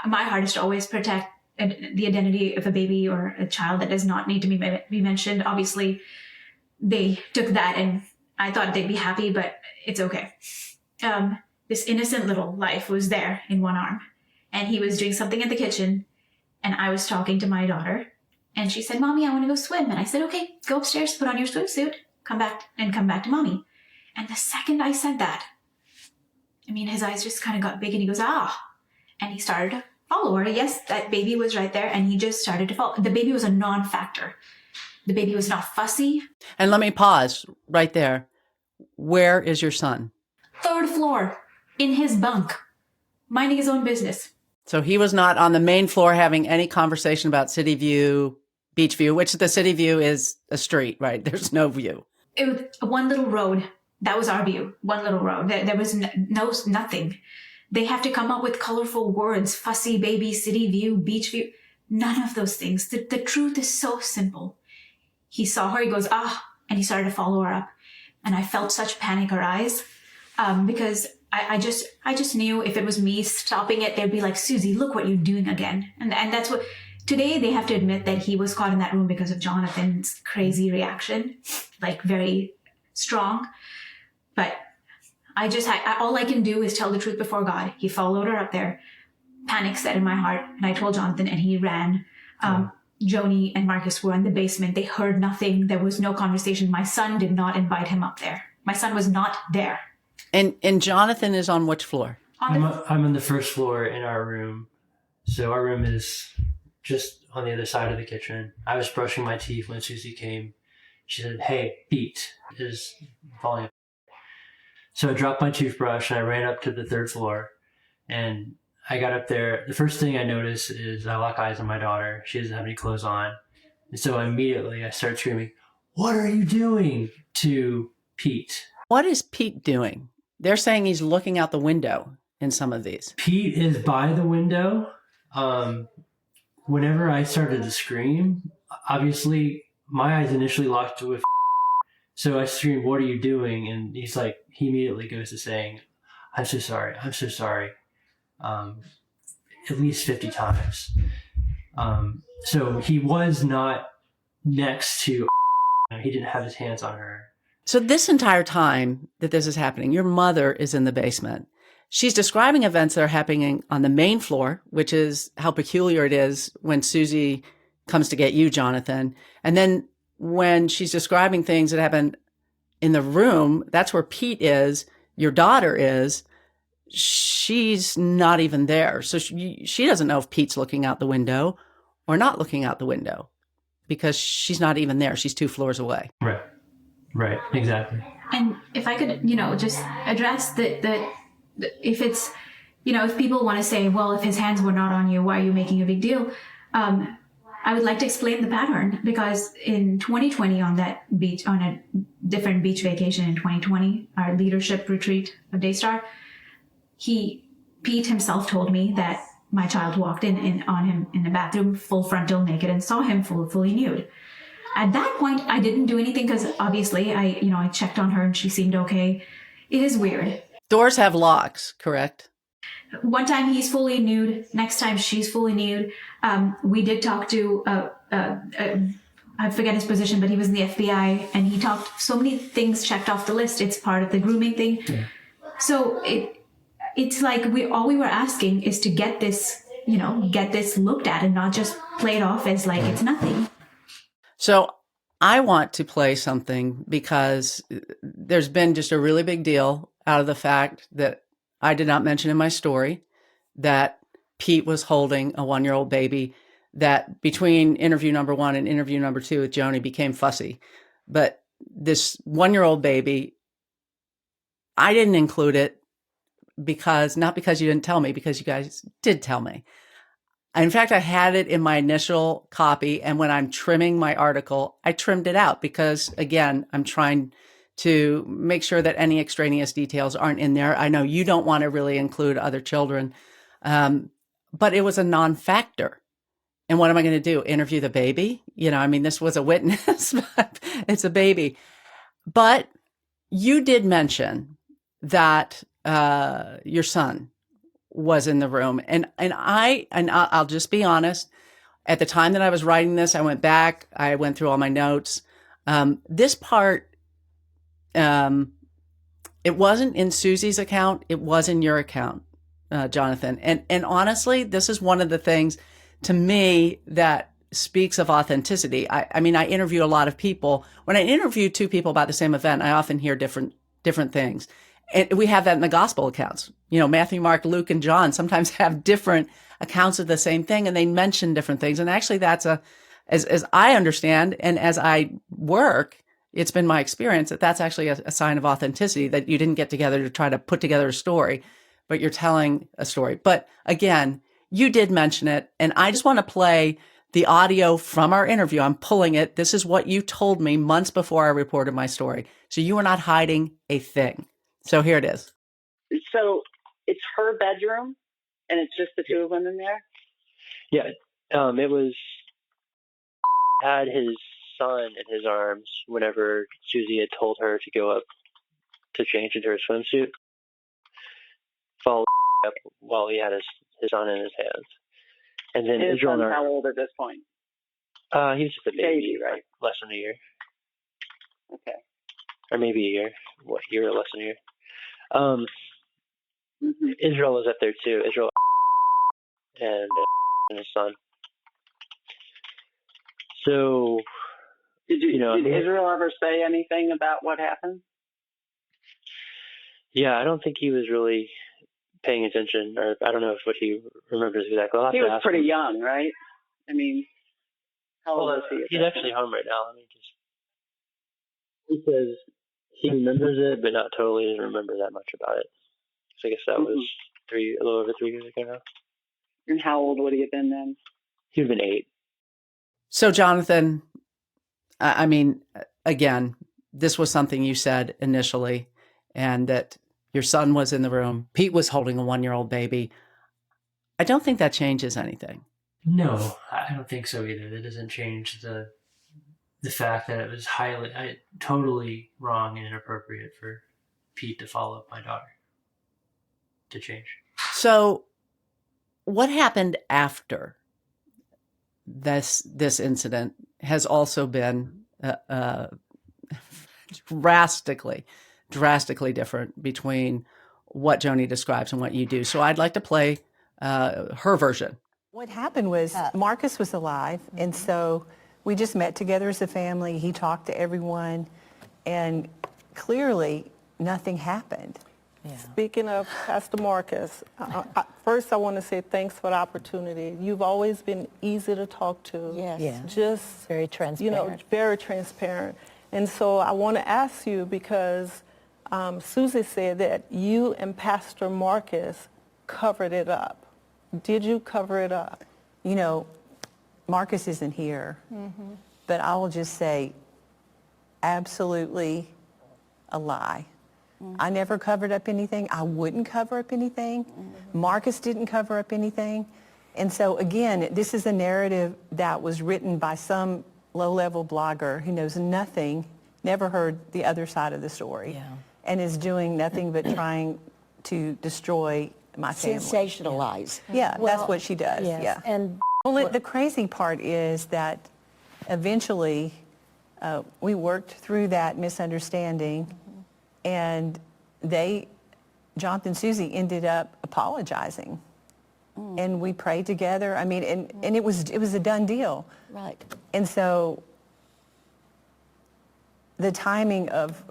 my heart is to always protect the identity of a baby or a child that does not need to be mentioned. Obviously, they took that, and I thought they'd be happy, but it's okay. This innocent little life was there in one arm, and he was doing something in the kitchen, and I was talking to my daughter, and she said, Mommy, I want to go swim. And I said, okay, go upstairs, put on your swimsuit, come back to Mommy. And the second I said that, I mean, his eyes just kind of got big, and he goes, ah, and he started to follow her. Yes, that baby was right there, and he just started to follow. The baby was a non-factor. The baby was not fussy. And let me pause right there. Where is your son? 3rd floor, in his bunk, minding his own business. So he was not on the main floor having any conversation about City View, Beach View, which the City View is a street, right? There's no view. It was one little road. That was our view. One little road. There was nothing. They have to come up with colorful words, fussy baby, city view, beach view. None of those things. The truth is so simple. He saw her, he goes, ah, and he started to follow her up. And I felt such panic in her eyes because I just knew if it was me stopping it, they'd be like, Suzy, look what you're doing again. And that's what, today they have to admit that he was caught in that room because of Jonathan's crazy reaction, like very strong. But all I can do is tell the truth before God. He followed her up there, panic set in my heart, and I told Jonathan, and he ran. Joni and Marcus were in the basement. They heard nothing. There was no conversation. My son did not invite him up there. My son was not there. And Jonathan is on which floor? I'm on the 1st floor in our room. So our room is just on the other side of the kitchen. I was brushing my teeth when Suzy came. She said, hey, Pete is falling apart. So I dropped my toothbrush and I ran up to the 3rd floor, and I got up there. The first thing I noticed is I lock eyes on my daughter. She doesn't have any clothes on. And so immediately I start screaming, what are you doing, to Pete? What is Pete doing? They're saying he's looking out the window in some of these. Pete is by the window. Whenever I started to scream, obviously my eyes initially locked with. So I screamed, what are you doing? And he immediately goes to saying, I'm so sorry. At least 50 times. So he was not next to, he didn't have his hands on her. So this entire time that this is happening, your mother is in the basement. She's describing events that are happening on the main floor, which is how peculiar it is when Suzy comes to get you, Jonathan. And then when she's describing things that happen in the room, that's where Pete is, your daughter is, she's not even there. So she doesn't know if Pete's looking out the window or not looking out the window because she's not even there. She's 2 floors away. Right, exactly. And if I could, just address the if it's if people want to say, well, if his hands were not on you, why are you making a big deal? I would like to explain the pattern, because in 2020 on a different beach vacation in 2020, our leadership retreat of Daystar, Pete himself told me that my child walked in on him in the bathroom, full frontal naked, and saw him fully nude. At that point, I didn't do anything because obviously I checked on her and she seemed okay. It is weird. Doors have locks, correct? One time he's fully nude. Next time she's fully nude. We did talk to, I forget his position, but he was in the FBI, and he talked so many things checked off the list. It's part of the grooming thing. Yeah. So it's like all we were asking is to get this looked at and not just play it off as like it's nothing. So I want to play something because there's been just a really big deal out of the fact that I did not mention in my story that Pete was holding a 1-year-old baby, that between interview number 1 and interview number 2 with Joni became fussy. But this 1-year-old baby, I didn't include it not because you didn't tell me, because you guys did tell me. In fact, I had it in my initial copy, and when I'm trimming my article, I trimmed it out because, again, I'm trying to make sure that any extraneous details aren't in there. I know you don't want to really include other children, but it was a non-factor. And what am I going to do? Interview the baby? This was a witness, but it's a baby. But you did mention that your son was in the room. And I'll just be honest. At the time that I was writing this, I went back, I went through all my notes. This part, it wasn't in Suzy's account. It was in your account, Jonathan. And honestly, this is one of the things to me that speaks of authenticity. I interview a lot of people. When I interview 2 people about the same event, I often hear different things. And we have that in the gospel accounts. Matthew, Mark, Luke, and John sometimes have different accounts of the same thing, and they mention different things. And actually, that's as I understand, and as I work, it's been my experience that that's actually a sign of authenticity, that you didn't get together to try to put together a story, but you're telling a story. But again, you did mention it, and I just want to play the audio from our interview. I'm pulling it. This is what you told me months before I reported my story. So you were not hiding a thing. So here it is. So it's her bedroom, and it's just the 2 of them in there? Yeah. It was, had his son in his arms whenever Suzy had told her to go up to change into her swimsuit. Followed up while he had his son in his hands. And then his Israel son's how old at this point? He was just a baby, right? like less than a year. Okay. Or maybe a year. What, year or less than a year? Israel was up there too. Israel and his son. So, did Israel ever say anything about what happened? Yeah, I don't think he was really paying attention, or I don't know what he remembers exactly. He was pretty young, right? How old is he? He's actually home right now. He says he remembers it, but not totally doesn't remember that much about it. So I guess that was a little over 3 years ago now. And how old would he have been then? He would have been 8. So Jonathan, again, this was something you said initially, and that your son was in the room. Pete was holding a 1-year-old baby. I don't think that changes anything. No, I don't think so either. That doesn't change the fact that it was totally wrong and inappropriate for Pete to follow up my daughter to change. So what happened after this incident has also been drastically different between what Joni describes and what you do. So I'd like to play her version. What happened was Marcus was alive, and so we just met together as a family. He talked to everyone, and clearly nothing happened. Yeah. Speaking of Pastor Marcus, first I want to say thanks for the opportunity. You've always been easy to talk to. Yes. Yeah. Just very transparent. Very transparent. And so I want to ask you, because Suzy said that you and Pastor Marcus covered it up? Did you cover it up? You know, Marcus isn't here, but I will just say absolutely a lie. I never covered up anything. I wouldn't cover up anything. Marcus didn't cover up anything. And so again, this is a narrative that was written by some low-level blogger who knows nothing, never heard the other side of the story, and is doing nothing but trying to destroy my family. Sensationalize. Yeah, Well, that's what she does. yes, Yeah. and Well, the crazy part is that eventually we worked through that misunderstanding, and Jonathan and Suzy ended up apologizing, and we prayed together. I mean, and it was a done deal. Right. And so the timing of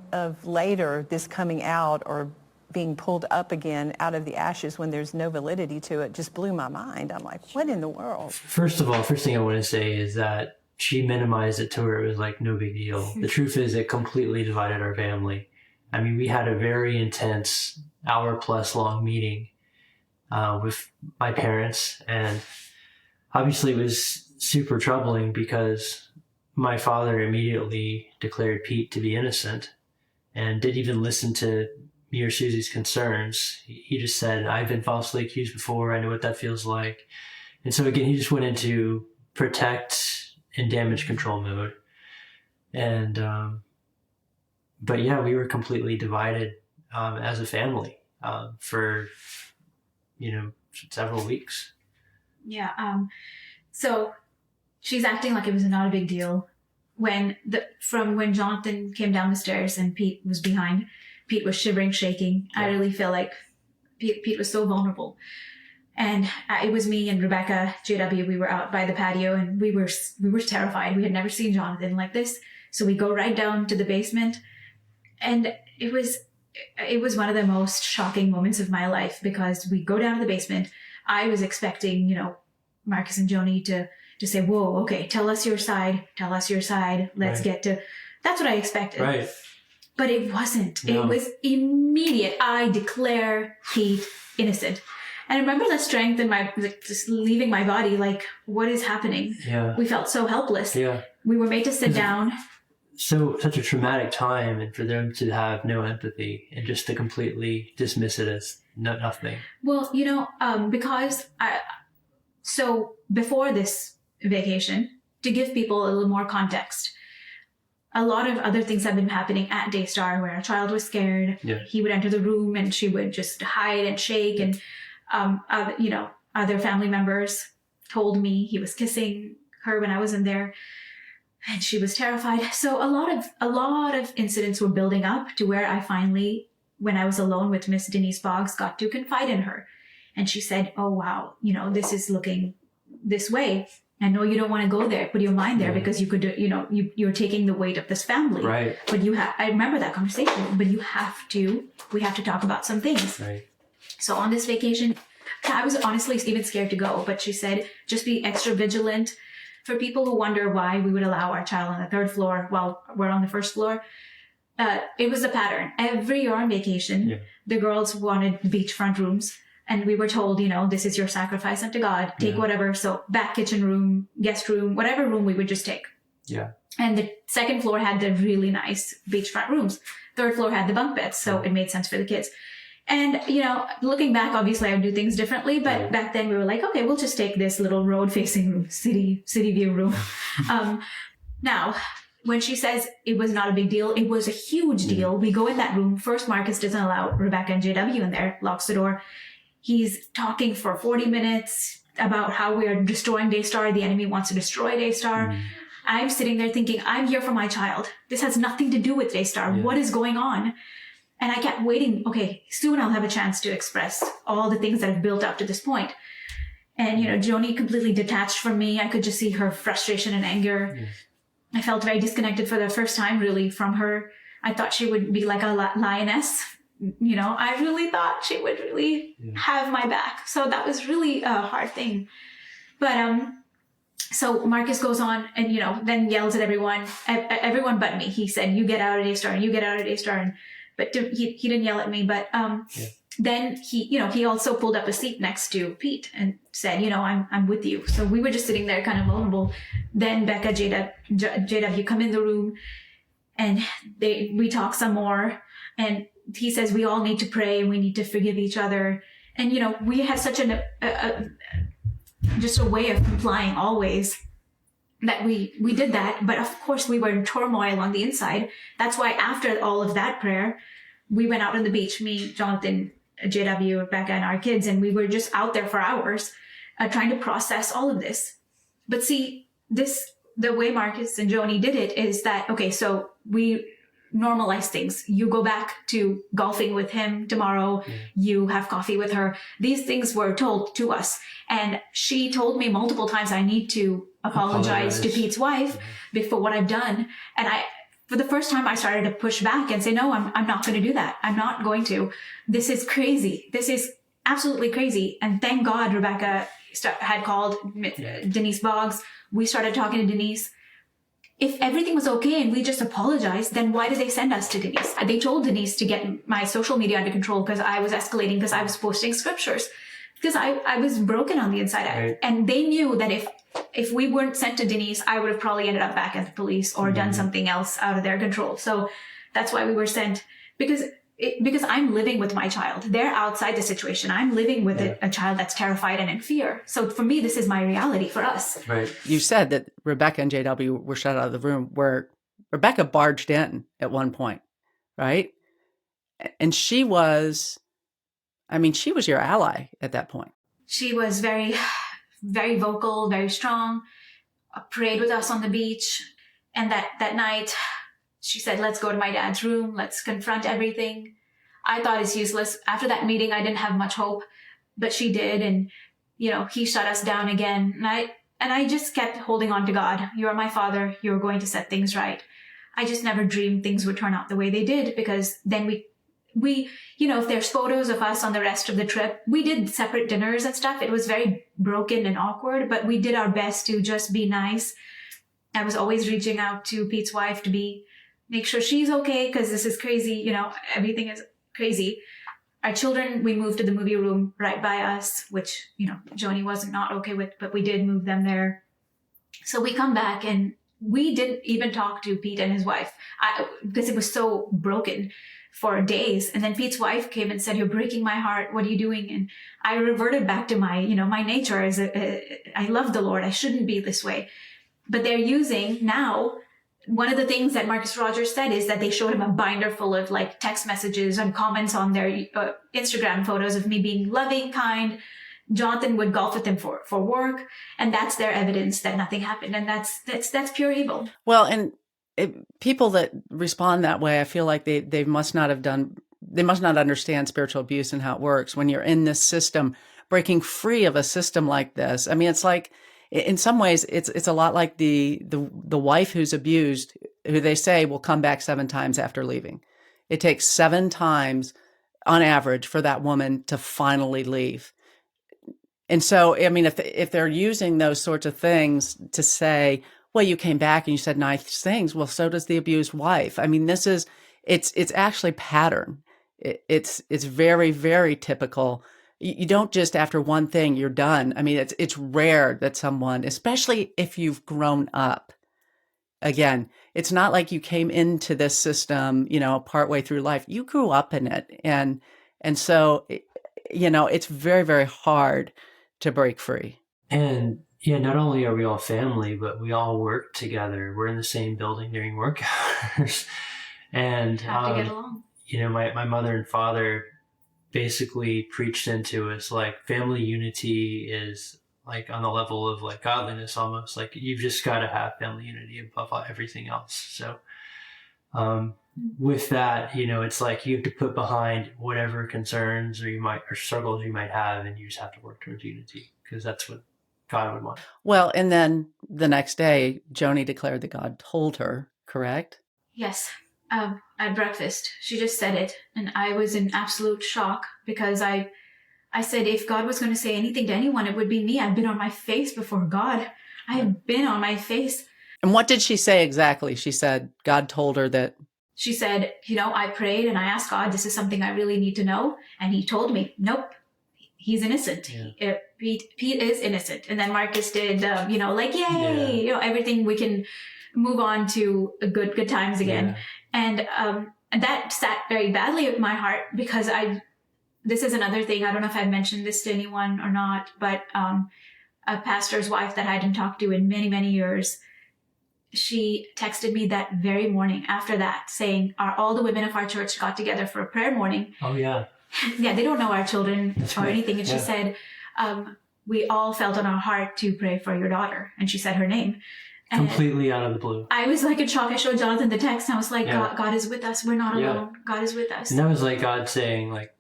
later this coming out or being pulled up again out of the ashes when there's no validity to it just blew my mind. I'm like, what in the world? First of all, first thing I want to say is that she minimized it to where it was like no big deal. The truth is it completely divided our family. I mean, we had a very intense hour-plus long meeting with my parents, and obviously it was super troubling because my father immediately declared Pete to be innocent and didn't even listen to me or Suzy's concerns. He just said, I've been falsely accused before. I know what that feels like. And so again, he just went into protect and damage control mode. And, but yeah, we were completely divided as a family for, several weeks. Yeah. So she's acting like it was not a big deal. From when Jonathan came down the stairs and Pete was behind, Pete was shivering, shaking. Yeah. I really feel like Pete was so vulnerable. And it was me and Rebecca, JW, we were out by the patio and we were terrified. We had never seen Jonathan like this. So we go right down to the basement, and it was one of the most shocking moments of my life because we go down to the basement. I was expecting, Marcus and Joni to say, whoa, okay, tell us your side. Let's get to, that's what I expected. Right. But it wasn't. No. It was immediate. I declare Pete innocent. And I remember the strength in just leaving my body, like, what is happening? Yeah. We felt so helpless. Yeah. We were made to sit down. Such a traumatic time, and for them to have no empathy and just to completely dismiss it as nothing. Well, because so before this vacation, to give people a little more context, a lot of other things have been happening at Daystar where a child was scared. Yeah. He would enter the room and she would just hide and shake. And, other family members told me he was kissing her when I was in there and she was terrified. So a lot of incidents were building up to where I finally, when I was alone with Miss Denise Boggs, got to confide in her. And she said, oh, wow, this is looking this way. I know you don't want to go there, put your mind there because you could, you're taking the weight of this family. Right. But I remember that conversation, but we have to talk about some things. Right. So on this vacation, I was honestly even scared to go, but she said, just be extra vigilant. For people who wonder why we would allow our child on the third floor while we're on the first floor, it was a pattern. Every year on vacation, the girls wanted beachfront rooms. And we were told, this is your sacrifice unto God. Take whatever. So back kitchen room, guest room, whatever room we would just take. Yeah. And the second floor had the really nice beachfront rooms. Third floor had the bunk beds. So it made sense for the kids. And, looking back, obviously I would do things differently. But back then we were like, okay, we'll just take this little road facing room, city view room. Now, when she says it was not a big deal, it was a huge deal. We go in that room. First, Marcus doesn't allow Rebecca and JW in there, locks the door. He's talking for 40 minutes about how we are destroying Daystar. The enemy wants to destroy Daystar. I'm sitting there thinking, I'm here for my child. This has nothing to do with Daystar. What is going on? And I kept waiting. Okay, soon I'll have a chance to express all the things that have built up to this point. And, Joni completely detached from me. I could just see her frustration and anger. I felt very disconnected for the first time, really, from her. I thought she would be like a lioness. I really thought she would really have my back. So that was really a hard thing. But, so Marcus goes on and, then yells at everyone but me. He said, you get out of Daystar and you get out of Daystar. But he didn't yell at me. But, then he also pulled up a seat next to Pete and said, I'm with you. So we were just sitting there kind of vulnerable. Then Becca, JW come in the room, and we talk some more. And he says, we all need to pray and we need to forgive each other. And, we had such just a way of complying always that we did that. But of course we were in turmoil on the inside. That's why after all of that prayer, we went out on the beach, me, Jonathan, JW, Rebecca, and our kids, and we were just out there for hours trying to process all of this. But see, the way Marcus and Joni did it is that, okay, so we normalize things. You go back to golfing with him tomorrow. You have coffee with her. These things were told to us. And she told me multiple times, I need to apologize to Pete's wife for what I've done. And for the first time, I started to push back and say, no, I'm not going to do that. I'm not going to. This is crazy. This is absolutely crazy. And thank God Rebecca had called Denise Boggs. We started talking to Denise. If everything was okay and we just apologized, then why did they send us to Denise? They told Denise to get my social media under control because I was escalating, because I was posting scriptures, because I was broken on the inside. Right. And they knew that if we weren't sent to Denise, I would have probably ended up back at the police or done something else out of their control. So that's why we were sent, because I'm living with my child. They're outside the situation. I'm living with a child that's terrified and in fear. So for me, this is my reality for us. Right. You said that Rebecca and JW were shut out of the room, where Rebecca barged in at one point, right? And she was your ally at that point. She was very, very vocal, very strong, prayed with us on the beach. And that night, she said, let's go to my dad's room. Let's confront everything. I thought it's useless. After that meeting, I didn't have much hope, but she did. And, he shut us down again. And I just kept holding on to God. You are my father. You're going to set things right. I just never dreamed things would turn out the way they did, because then we, if there's photos of us on the rest of the trip, we did separate dinners and stuff. It was very broken and awkward, but we did our best to just be nice. I was always reaching out to Pete's wife to make sure she's okay, because this is crazy. Everything is crazy. Our children, we moved to the movie room right by us, which, Joni was not okay with, but we did move them there. So we come back and we didn't even talk to Pete and his wife because it was so broken for days. And then Pete's wife came and said, you're breaking my heart. What are you doing? And I reverted back to my, my nature as I love the Lord. I shouldn't be this way. But they're using now, one of the things that Marcus Rogers said is that they showed him a binder full of like text messages and comments on their Instagram photos of me being loving, kind. Jonathan would golf with him for work. And that's their evidence that nothing happened. And that's pure evil. Well, and people that respond that way, I feel like they must not understand spiritual abuse and how it works. When you're in this system, breaking free of a system like this, I mean, it's like, in some ways, it's a lot like the wife who's abused, who they say will come back 7 times after leaving. It takes 7 times on average for that woman to finally leave. And so, I mean, if they're using those sorts of things to say, well, you came back and you said nice things, well, so does the abused wife. I mean, it's actually pattern. It's very, very typical. You don't just after one thing, you're done. I mean, it's rare that someone, especially if you've grown up. Again, it's not like you came into this system, partway through life. You grew up in it. And so, it's very, very hard to break free. And not only are we all family, but we all work together. We're in the same building during work hours. And have to get along. My mother and father basically preached into us like family unity is like on the level of like godliness, almost like you've just got to have family unity above everything else. So with that, it's like you have to put behind whatever concerns or struggles you might have, and you just have to work towards unity, because that's what God would want. Well, and then the next day, Joni declared that God told her, correct? Yes. At breakfast, she just said it, and I was in absolute shock, because I said if God was going to say anything to anyone, it would be me. I've been on my face before God. I have been on my face. And what did she say exactly? She said God told her that. she said, I prayed and I asked God, this is something I really need to know. And he told me, nope, he's innocent. Yeah. Pete is innocent. And then Marcus did, like, yay, Yeah. everything, we can move on to good times again. Yeah. And that sat very badly with my heart, because this is another thing. I don't know if I've mentioned this to anyone or not, but a pastor's wife that I hadn't talked to in many, many years, she texted me that very morning after that saying, all the women of our church got together for a prayer morning. Oh, yeah. Yeah, they don't know our children That's or right. anything. And she said, we all felt on our heart to pray for your daughter. And she said her name. And completely out of the blue. I was like in shock. I showed Jonathan the text and I was like, God is with us. We're not alone. God is with us. And that was like God saying, like,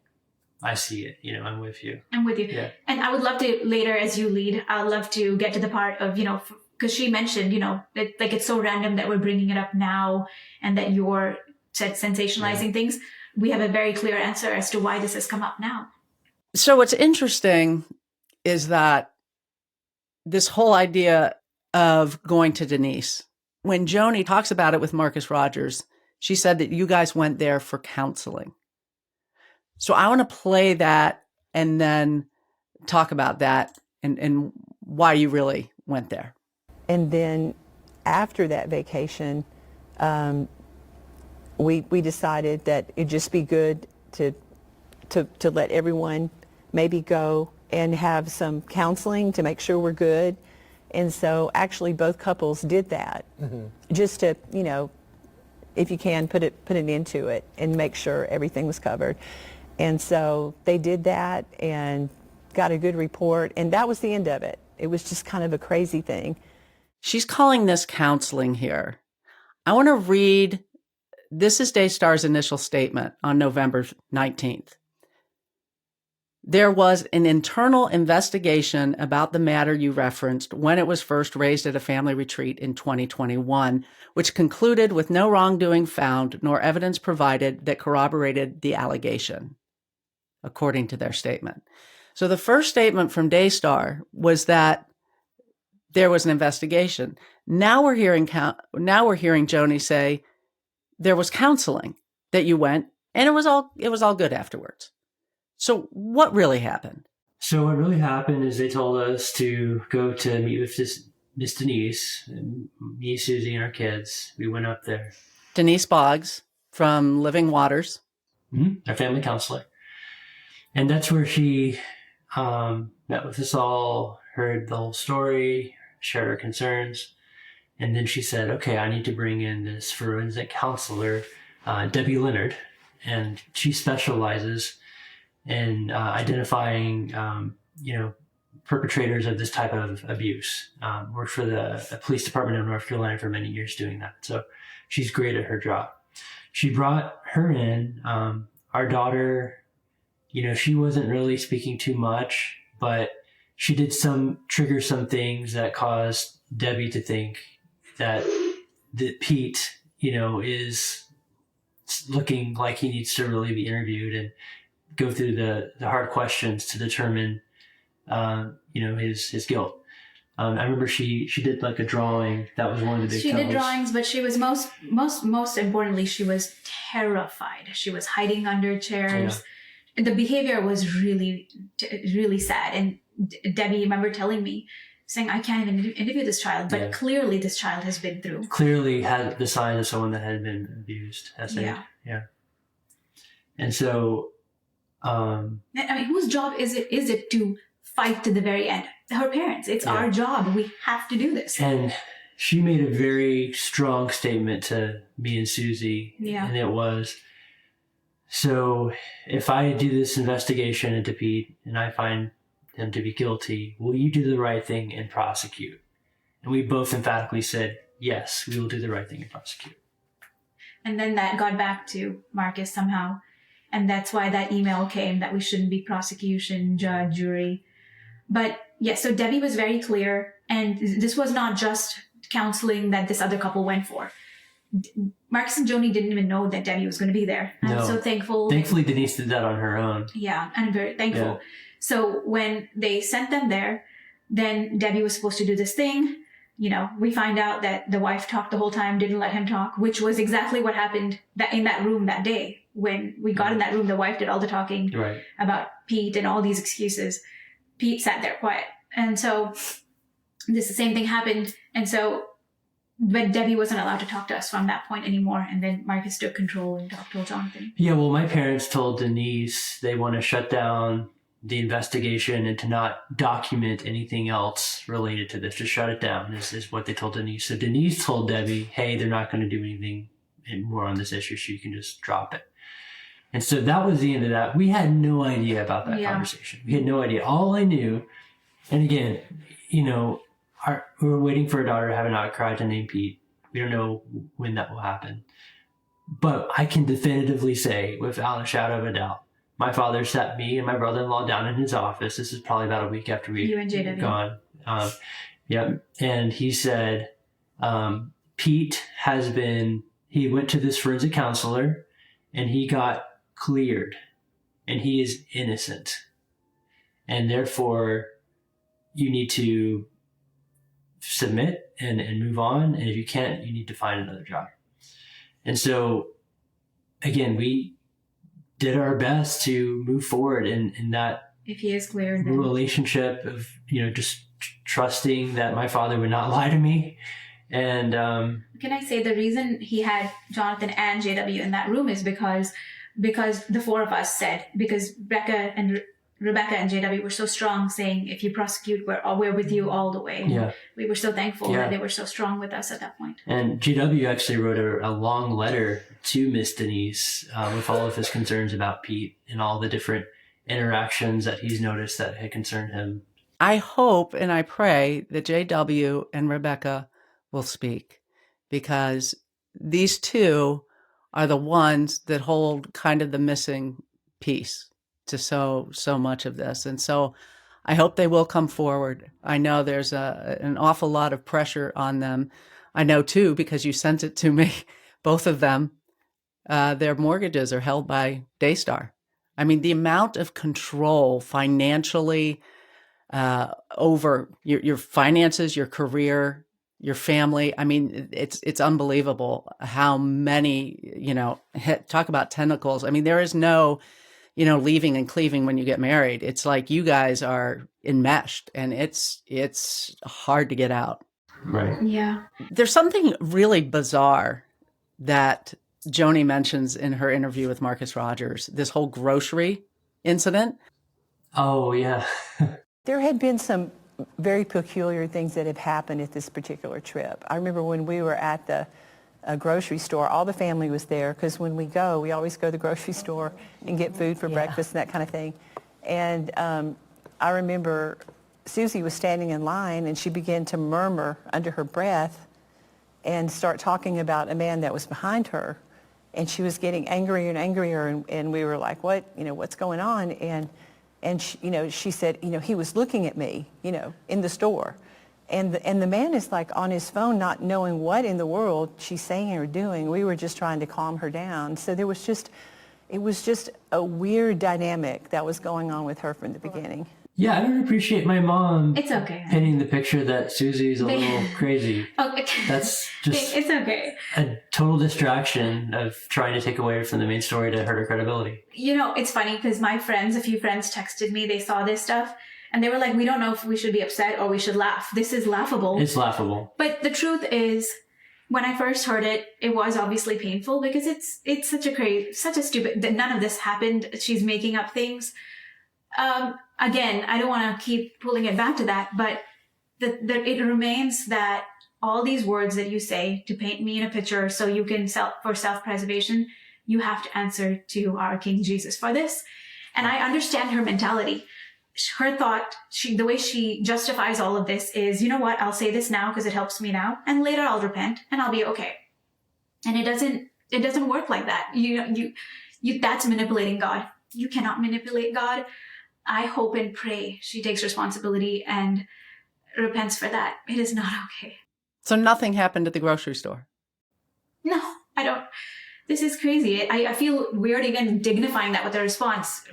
I see it. I'm with you. I'm with you. Yeah. And I would love to later, as you lead, I'd love to get to the part of, because she mentioned, like it's so random that we're bringing it up now and that you're sensationalizing things. We have a very clear answer as to why this has come up now. So what's interesting is that this whole idea of going to Denise, when Joni talks about it with Marcus Rogers, she said that you guys went there for counseling. So I want to play that and then talk about that and why you really went there. And then after that vacation, we decided that it'd just be good to let everyone maybe go and have some counseling to make sure we're good. And so actually both couples did that, just to, if you can, put an end to it and make sure everything was covered. And so they did that and got a good report, and that was the end of it. It was just kind of a crazy thing. She's calling this counseling here. I want to read, this is Daystar's initial statement on November 19th. There was an internal investigation about the matter you referenced when it was first raised at a family retreat in 2021, which concluded with no wrongdoing found nor evidence provided that corroborated the allegation, according to their statement. So the first statement from Daystar was that there was an investigation. Now we're hearing Joni say there was counseling, that you went, and it was all good afterwards. So what really happened? So what really happened is they told us to go to meet with Miss Denise, and me, Suzy, and our kids. We went up there. Denise Boggs from Living Waters. Our family counselor. And that's where she met with us all, heard the whole story, shared her concerns. And then she said, okay, I need to bring in this forensic counselor, Debbie Leonard. And she specializes in identifying, perpetrators of this type of abuse. Worked for the police department of North Carolina for many years doing that. So she's great at her job. She brought her in. Our daughter, she wasn't really speaking too much, but she did trigger some things that caused Debbie to think that Pete, is looking like he needs to really be interviewed and go through the hard questions to determine, his guilt. I remember she did like a drawing. That was one of the big She tells. did drawings, but she was most importantly, she was terrified. She was hiding under chairs. Yeah. The behavior was really, really sad. And Debbie, remember telling me, saying, I can't even interview this child, but clearly this child has been through. Clearly had the signs of someone that had been abused. Yeah. And so, whose job is it to fight to the very end? Her parents. It's our job. We have to do this. And she made a very strong statement to me and Suzy. Yeah. And it was, so if I do this investigation into Pete and I find him to be guilty, will you do the right thing and prosecute? And we both emphatically said, yes, we will do the right thing and prosecute. And then that got back to Marcus somehow. And that's why that email came that we shouldn't be prosecution, judge, jury. But so Debbie was very clear. And this was not just counseling that this other couple went for. Marcus and Joni didn't even know that Debbie was going to be there. I'm so thankful. Thankfully, Denise did that on her own. Yeah, I'm very thankful. Yeah. So when they sent them there, then Debbie was supposed to do this thing. we find out that the wife talked the whole time, didn't let him talk, which was exactly what happened in that room that day. When we got in that room, the wife did all the talking about Pete and all these excuses. Pete sat there quiet. And so the same thing happened. And so, but Debbie wasn't allowed to talk to us from that point anymore. And then Marcus took control and told Jonathan. Yeah, well, my parents told Denise they want to shut down the investigation and to not document anything else related to this. Just shut it down is what they told Denise. So Denise told Debbie, hey, they're not going to do anything more on this issue, so you can just drop it. And so that was the end of that. We had no idea about that conversation. We had no idea. All I knew, and again, we were waiting for a daughter to have an outcry to name Pete. We don't know when that will happen. But I can definitively say, without a shadow of a doubt, my father sat me and my brother-in-law down in his office. This is probably about a week after we had gone. And he said, Pete he went to this forensic counselor and he got cleared and he is innocent. And therefore, you need to submit and move on. And if you can't, you need to find another job. And so, again, we did our best to move forward in that if he is cleared, relationship of, just trusting that my father would not lie to me. And can I say the reason he had Jonathan and JW in that room is because the four of us said, because Rebecca and JW were so strong, saying, if you prosecute, we're with you all the way. Yeah. We were so thankful that they were so strong with us at that point. And JW actually wrote a long letter to Miss Denise with all of his concerns about Pete and all the different interactions that he's noticed that had concerned him. I hope and I pray that JW and Rebecca will speak, because these two are the ones that hold kind of the missing piece to so much of this. And so I hope they will come forward. I know there's an awful lot of pressure on them. I know too, because you sent it to me, both of them, their mortgages are held by Daystar. I mean, the amount of control financially over your finances, your career, your family. I mean, it's unbelievable how many, talk about tentacles. I mean, there is no, leaving and cleaving when you get married. It's like you guys are enmeshed and it's hard to get out. Right. Yeah. There's something really bizarre that Joni mentions in her interview with Marcus Rogers, this whole grocery incident. Oh, yeah. There had been some very peculiar things that have happened at this particular trip. I remember when we were at the grocery store, all the family was there, because when we always go to the grocery store and get food for breakfast and that kind of thing. And I remember Suzy was standing in line and she began to murmur under her breath and start talking about a man that was behind her. And she was getting angrier and angrier, and we were like, what's going on? And she said, he was looking at me, in the store. And the man is like on his phone, not knowing what in the world she's saying or doing. We were just trying to calm her down. So it was just a weird dynamic that was going on with her from the beginning. Yeah, I don't appreciate my mom It's okay. painting the picture that Susie's a little crazy. Okay. That's just It's okay. a total distraction of trying to take away from the main story to hurt her credibility. It's funny because a few friends texted me, they saw this stuff and they were like, we don't know if we should be upset or we should laugh. This is laughable. It's laughable. But the truth is, when I first heard it, it was obviously painful because it's such a stupid, that none of this happened. She's making up things. Again, I don't want to keep pulling it back to that, but it remains that all these words that you say to paint me in a picture so you can for self-preservation, you have to answer to our King Jesus for this. And I understand her mentality. Her thought, the way she justifies all of this is, you know what, I'll say this now because it helps me now, and later I'll repent and I'll be okay. And it doesn't work like that. You that's manipulating God. You cannot manipulate God. I hope and pray she takes responsibility and repents for that. It is not okay. So nothing happened at the grocery store? No, I don't. This is crazy. I feel weird even dignifying that with a response.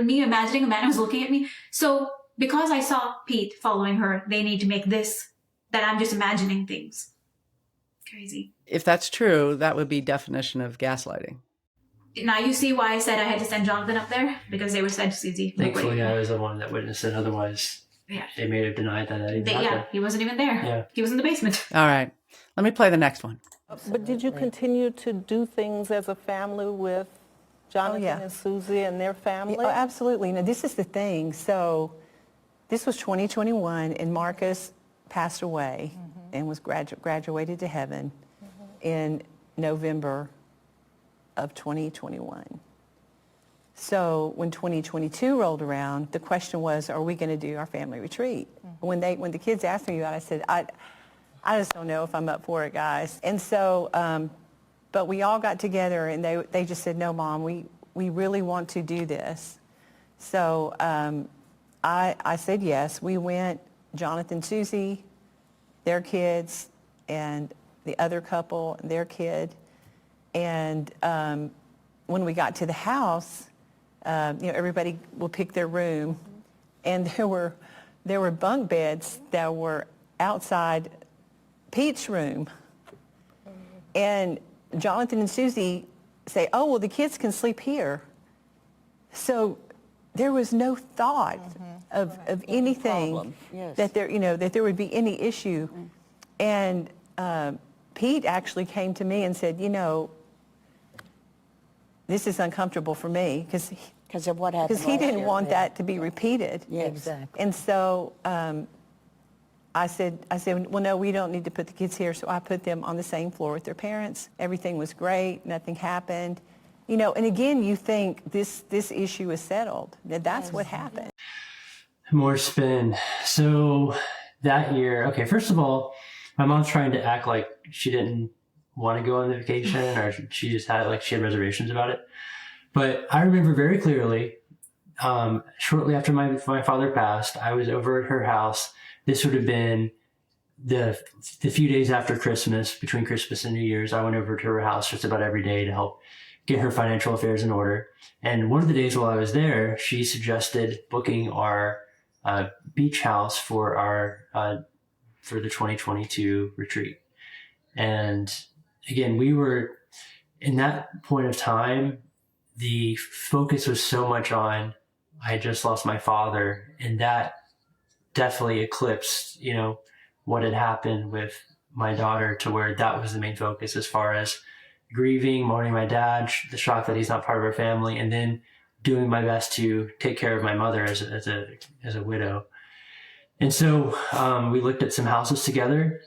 Me imagining a man who's looking at me. So because I saw Pete following her, they need to make this, that I'm just imagining things. Crazy. If that's true, that would be definition of gaslighting. Now you see why I said I had to send Jonathan up there, because they were said to Suzy. Like, Thankfully, wait. I was the one that witnessed it. Otherwise, Yeah. they may have denied that even happened. He wasn't even there. Yeah. He was in the basement. All right. Let me play the next one. But did you continue to do things as a family with Jonathan yeah. and Suzy and their family? Oh, absolutely. Now, this is the thing. So this was 2021, and Marcus passed away and was graduated to heaven in November of 2021. So when 2022 rolled around, the question was, are we going to do our family retreat? When the kids asked me about it, I said, I just don't know if I'm up for it, guys. And so, but we all got together and they just said, no, Mom, we really want to do this. So I said yes. We went, Jonathan, Suzy, their kids, and the other couple, their kid. And when we got to the house, everybody will pick their room. And there were bunk beds that were outside Pete's room. And Jonathan and Suzy say, oh, well, the kids can sleep here. So there was no thought of anything problem. Yes. that there would be any issue. And Pete actually came to me and said, this is uncomfortable for me Because of what happened because he last didn't year. want that to be repeated. Yeah, exactly. And so I said, well, no, we don't need to put the kids here. So I put them on the same floor with their parents. Everything was great. Nothing happened. And again, you think this issue is settled. That's what happened. More spin. So that year, okay, first of all, my mom's trying to act like she didn't want to go on the vacation or she just had she had reservations about it. But I remember very clearly, shortly after my father passed, I was over at her house. This would have been the few days after Christmas, between Christmas and New Year's. I went over to her house just about every day to help get her financial affairs in order. And one of the days while I was there, she suggested booking our beach house for for the 2022 retreat. And again, we were in that point of time, the focus was so much on, I had just lost my father, and that definitely eclipsed, what had happened with my daughter, to where that was the main focus as far as grieving, mourning my dad, the shock that he's not part of our family, and then doing my best to take care of my mother as a widow. And so we looked at some houses together,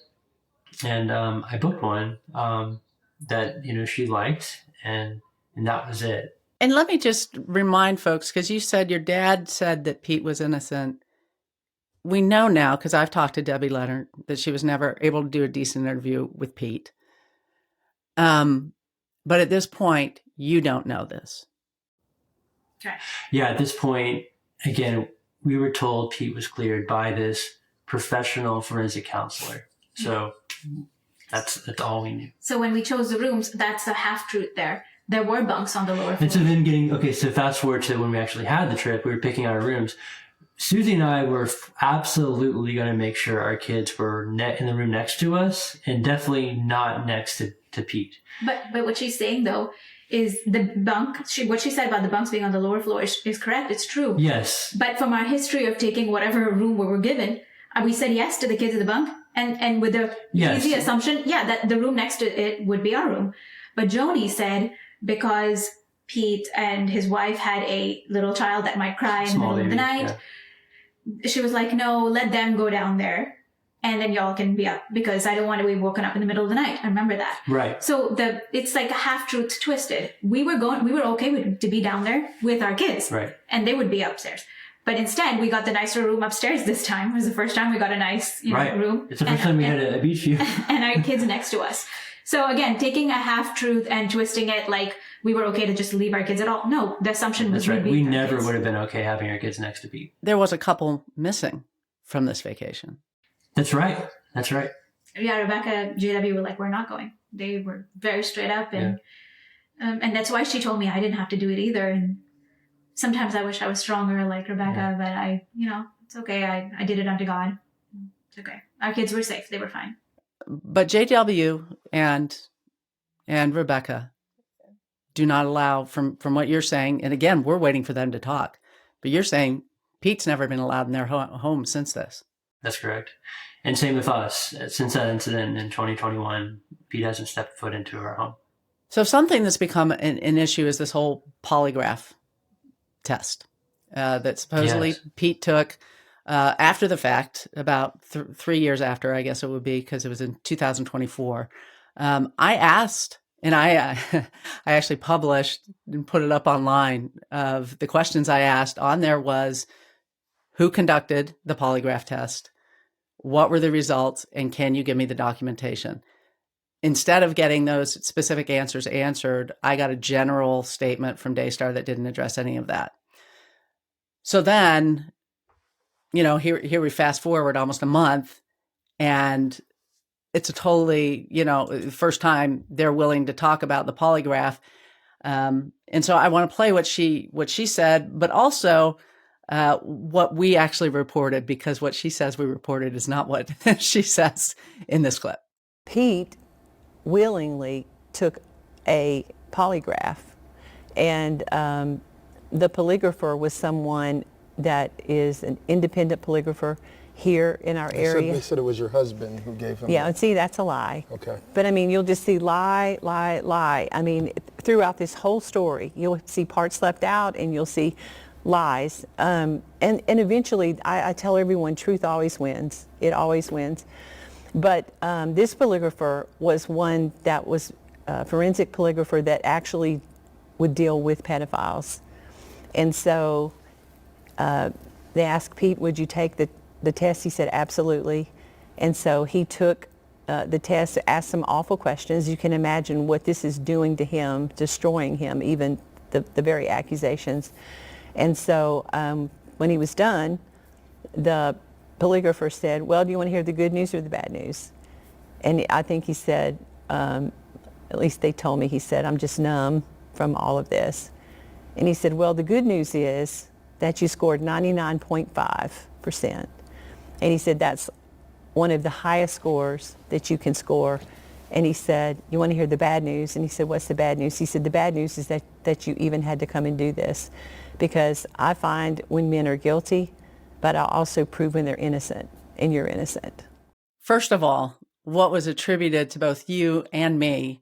and I booked one that she liked, and that was it. And let me just remind folks, because you said your dad said that Pete was innocent. We know now, because I've talked to Debbie Leonard, that she was never able to do a decent interview with Pete. But at this point, you don't know this. Okay. Yeah, at this point, again, we were told Pete was cleared by this professional forensic counselor. So that's all we knew. So when we chose the rooms, that's the half-truth there. There were bunks on the lower floor. And so then so fast forward to when we actually had the trip, we were picking out our rooms. Suzy and I were absolutely going to make sure our kids were in the room next to us, and definitely not next to Pete. But what she's saying, though, is the bunk, what she said about the bunks being on the lower floor is correct. It's true. Yes. But from our history of taking whatever room we were given, we said yes to the kids in the bunk. And with the easy assumption, that the room next to it would be our room. But Joni said because Pete and his wife had a little child that might cry in the middle of the night, she was like, no, let them go down there and then y'all can be up, because I don't want to be woken up in the middle of the night. I remember that. Right. So it's like a half-truth twisted. We were okay to be down there with our kids. Right. And they would be upstairs. But instead, we got the nicer room upstairs this time. It was the first time we got a nice room. It's the first time we had a beach view. And our kids next to us. So again, taking a half-truth and twisting it like we were okay to just leave our kids at all. No, the assumption was that's right. We never would have been okay having our kids next to Pete. There was a couple missing from this vacation. That's right. That's right. Yeah, Rebecca, JW were like, we're not going. They were very straight up. And that's why she told me I didn't have to do it either. And sometimes I wish I was stronger like Rebecca, but It's okay. I did it unto God. It's okay. Our kids were safe. They were fine. But JW and Rebecca do not allow, from what you're saying, and again, we're waiting for them to talk, but you're saying Pete's never been allowed in their home since this. That's correct. And same with us. Since that incident in 2021, Pete hasn't stepped foot into our home. So something that's become an issue is this whole polygraph test that supposedly Yes. Pete took after the fact, about 3 years after, I guess it would be, because it was in 2024. I asked, and I actually published and put it up online, of the questions I asked on there was, who conducted the polygraph test? What were the results? And can you give me the documentation? Instead of getting those specific answers answered, I got a general statement from Daystar that didn't address any of that. So then, here we fast forward almost a month, and it's a totally, first time they're willing to talk about the polygraph. And so I want to play what she said, but also what we actually reported, because what she says we reported is not what she says in this clip. Pete willingly took a polygraph, and the polygrapher was someone that is an independent polygrapher here in our area. They said it was your husband who gave him. Yeah, and see, that's a lie. Okay. But I mean, you'll just see lie, lie, lie. I mean, throughout this whole story, you'll see parts left out, and you'll see lies. And eventually, I tell everyone, truth always wins. It always wins. But this polygrapher was one that was a forensic polygrapher that actually would deal with pedophiles. And so they asked Pete, would you take the test? He said, absolutely. And so he took the test, asked some awful questions. You can imagine what this is doing to him, destroying him, even the very accusations. And so when he was done, the polygrapher said, well, do you want to hear the good news or the bad news? And I think he said, at least they told me, he said, I'm just numb from all of this. And he said, well, the good news is that you scored 99.5%. And he said, that's one of the highest scores that you can score. And he said, you want to hear the bad news? And he said, what's the bad news? He said, the bad news is that you even had to come and do this, because I find when men are guilty, but I'll also prove when they're innocent, and you're innocent. First of all, what was attributed to both you and me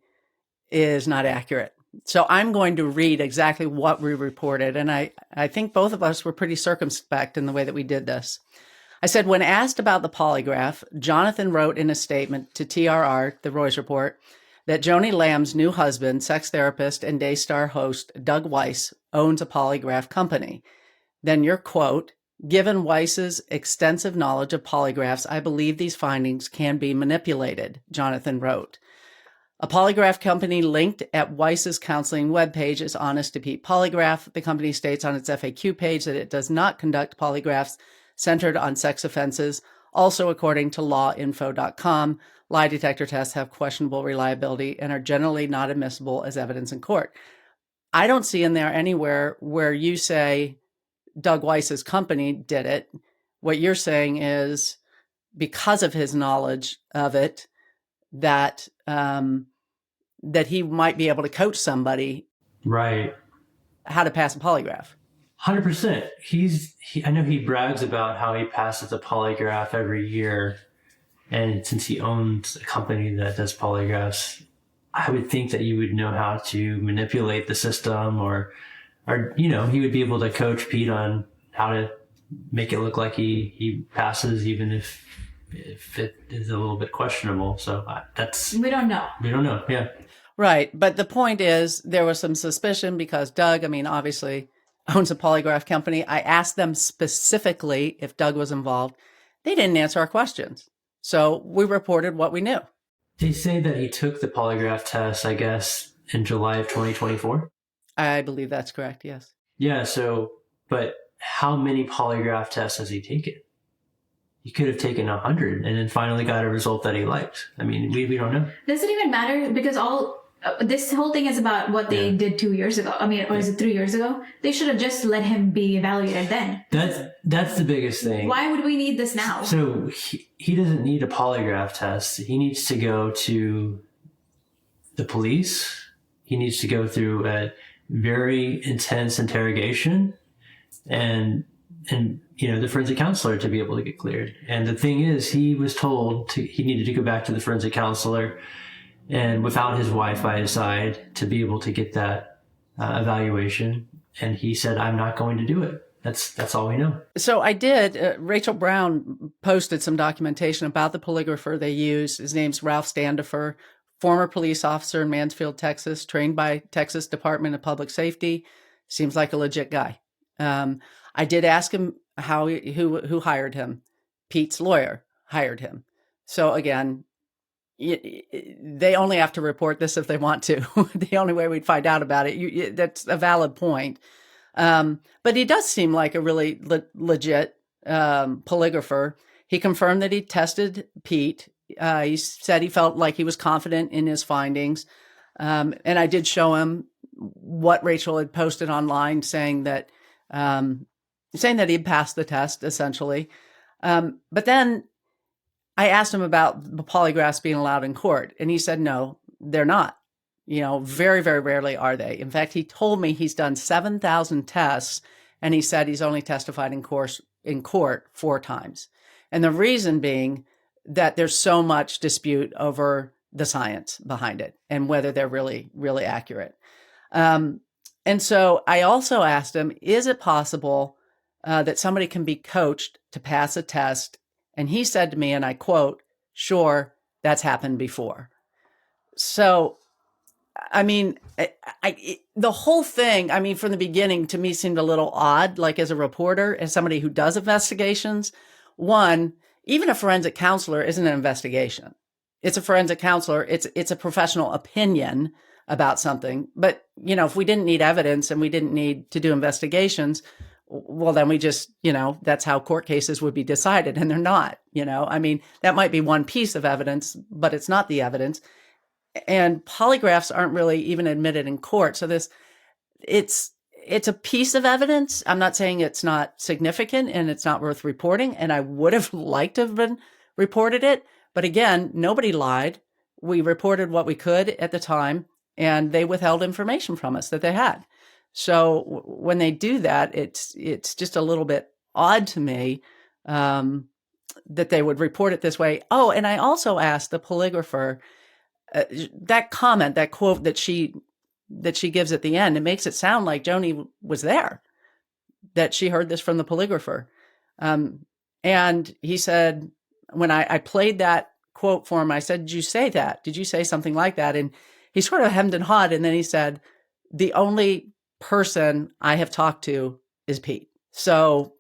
is not accurate. So I'm going to read exactly what we reported. And I think both of us were pretty circumspect in the way that we did this. I said, when asked about the polygraph, Jonathan wrote in a statement to TRR, the Royce Report, that Joni Lamb's new husband, sex therapist and Daystar host Doug Weiss, owns a polygraph company. Then your quote, given Weiss's extensive knowledge of polygraphs, I believe these findings can be manipulated, Jonathan wrote. A polygraph company linked at Weiss's counseling webpage is Honest to Pete Polygraph. The company states on its FAQ page that it does not conduct polygraphs centered on sex offenses. Also, according to lawinfo.com, lie detector tests have questionable reliability and are generally not admissible as evidence in court. I don't see in there anywhere where you say Doug Weiss's company did it. What you're saying is, because of his knowledge of it, that that he might be able to coach somebody, Right. how to pass a polygraph. 100%. I know he brags about how he passes a polygraph every year. And since he owns a company that does polygraphs, I would think that you would know how to manipulate the system, or he would be able to coach Pete on how to make it look like he passes, even if it is a little bit questionable. So We don't know. We don't know. Yeah. Right. But the point is, there was some suspicion because Doug, obviously owns a polygraph company. I asked them specifically if Doug was involved. They didn't answer our questions. So we reported what we knew. They say that he took the polygraph test, I guess, in July of 2024. I believe that's correct. Yes. Yeah. So, but how many polygraph tests has he taken? He could have taken 100 and then finally got a result that he liked. We don't know. Does it even matter? Because all This whole thing is about what they Yeah. did 2 years ago. I mean, or is it 3 years ago? They should have just let him be evaluated then. That's the biggest thing. Why would we need this now? So he doesn't need a polygraph test. He needs to go to the police. He needs to go through a very intense interrogation and the forensic counselor to be able to get cleared. And the thing is, he was told he needed to go back to the forensic counselor and without his wife by his side to be able to get that evaluation. And he said, I'm not going to do it. That's all we know. So I did. Rachel Brown posted some documentation about the polygrapher they used. His name's Ralph Standifer, former police officer in Mansfield, Texas, trained by Texas Department of Public Safety. Seems like a legit guy. I did ask him who hired him. Pete's lawyer hired him. So again, they only have to report this if they want to. The only way we'd find out about it. That's a valid point. But he does seem like a really legit polygrapher. He confirmed that he tested Pete. He said he felt like he was confident in his findings. And I did show him what Rachel had posted online saying that he'd passed the test, essentially. But then I asked him about the polygraphs being allowed in court, and he said, no, they're not. Very, very rarely are they. In fact, he told me he's done 7,000 tests, and he said he's only testified in court 4 times. And the reason being that there's so much dispute over the science behind it and whether they're really, really accurate. And so I also asked him, is it possible that somebody can be coached to pass a test? And he said to me, and I quote, sure, that's happened before. So, I mean, the whole thing, I mean, from the beginning to me seemed a little odd, like as a reporter, as somebody who does investigations. One, even a forensic counselor isn't an investigation. It's a forensic counselor. It's a professional opinion about something. But, if we didn't need evidence and we didn't need to do investigations, well, then we just, that's how court cases would be decided, and they're not, I mean, that might be one piece of evidence, but it's not the evidence. And polygraphs aren't really even admitted in court. So it's a piece of evidence. I'm not saying it's not significant and it's not worth reporting. And I would have liked to have been reported it. But again, nobody lied. We reported what we could at the time, and they withheld information from us that they had. So when they do that, it's just a little bit odd to me that they would report it this way. Oh, and I also asked the polygrapher that comment, that quote that she gives at the end. It makes it sound like Joni was there, that she heard this from the polygrapher. And he said, when I played that quote for him, I said, did you say that? Did you say something like that? And he sort of hemmed and hawed, and then he said, the only person I have talked to is Pete. So,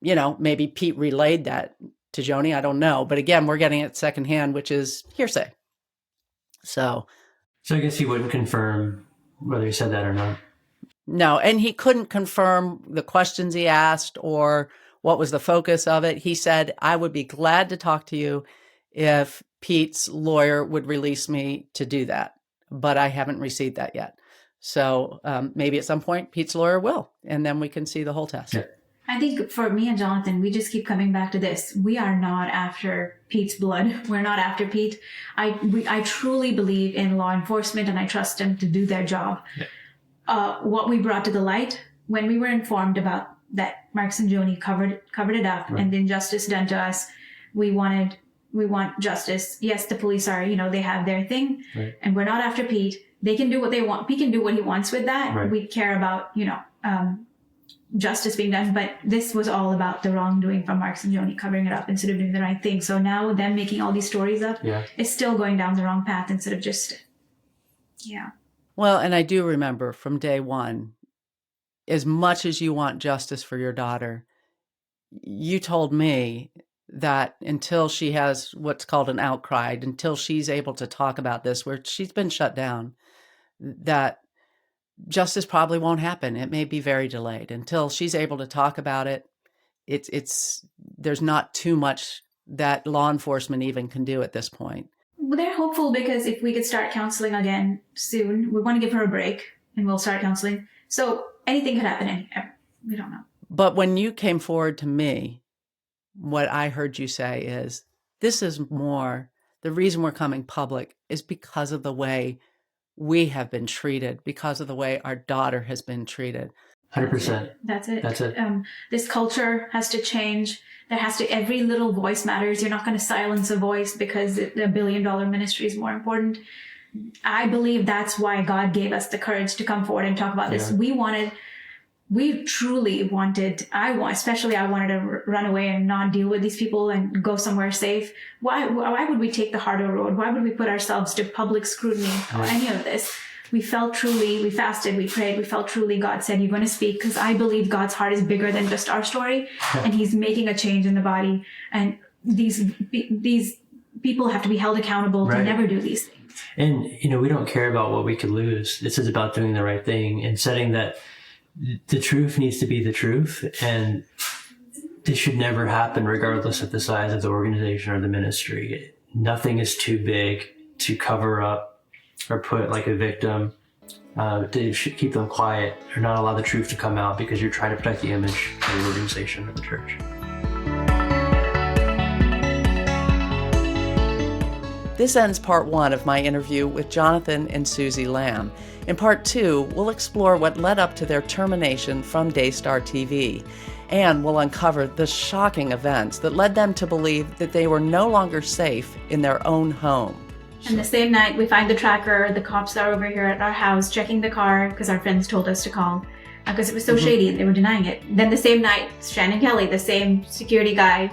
maybe Pete relayed that to Joni. I don't know. But again, we're getting it secondhand, which is hearsay. So I guess he wouldn't confirm whether he said that or not. No, and he couldn't confirm the questions he asked or what was the focus of it. He said, I would be glad to talk to you if Pete's lawyer would release me to do that. But I haven't received that yet. So maybe at some point Pete's lawyer will, and then we can see the whole test. Yeah. I think for me and Jonathan, we just keep coming back to this. We are not after Pete's blood. We're not after Pete. I truly believe in law enforcement, and I trust them to do their job. Yeah. What we brought to the light when we were informed about that Marks and Joni covered it up, right, and the injustice done to us, we want justice. Yes, the police are, they have their thing, right, and we're not after Pete. They can do what they want. Pete can do what he wants with that. Right. We care about, justice being done, but this was all about the wrongdoing from Marks and Joni covering it up instead of doing the right thing. So now them making all these stories up, yeah, is still going down the wrong path instead of just, yeah. Well, and I do remember from day one, as much as you want justice for your daughter, you told me that until she has what's called an outcry, until she's able to talk about this, where she's been shut down, that justice probably won't happen. It may be very delayed until she's able to talk about it. There's not too much that law enforcement even can do at this point. they're hopeful because if we could start counseling again soon, we want to give her a break and we'll start counseling. So anything could happen. We don't know. But when you came forward to me, what I heard you say is, this is more, the reason we're coming public is because of the way we have been treated, because of the way our daughter has been treated. 100%. That's it. That's it. This culture has to change. Every little voice matters. You're not going to silence a voice because the $1 billion ministry is more important. I believe that's why God gave us the courage to come forward and talk about this. We truly wanted, I wanted to run away and not deal with these people and go somewhere safe. Why would we take the harder road? Why would we put ourselves to public scrutiny or any of this? We fasted, we prayed, we felt truly God said, you're going to speak, because I believe God's heart is bigger than just our story, and he's making a change in the body. And these people have to be held accountable to never do these things. And, we don't care about what we could lose. This is about doing the right thing and setting that the truth needs to be the truth. And this should never happen regardless of the size of the organization or the ministry. Nothing is too big to cover up or put like a victim, to keep them quiet or not allow the truth to come out because you're trying to protect the image of the organization or the church. This ends part 1 of my interview with Jonathan and Suzy Lamb. In part 2, we'll explore what led up to their termination from Daystar TV, and we'll uncover the shocking events that led them to believe that they were no longer safe in their own home. And the same night, we find the tracker. The cops are over here at our house checking the car because our friends told us to call because it was so shady and they were denying it. Then the same night, Shannon Kelly, the same security guy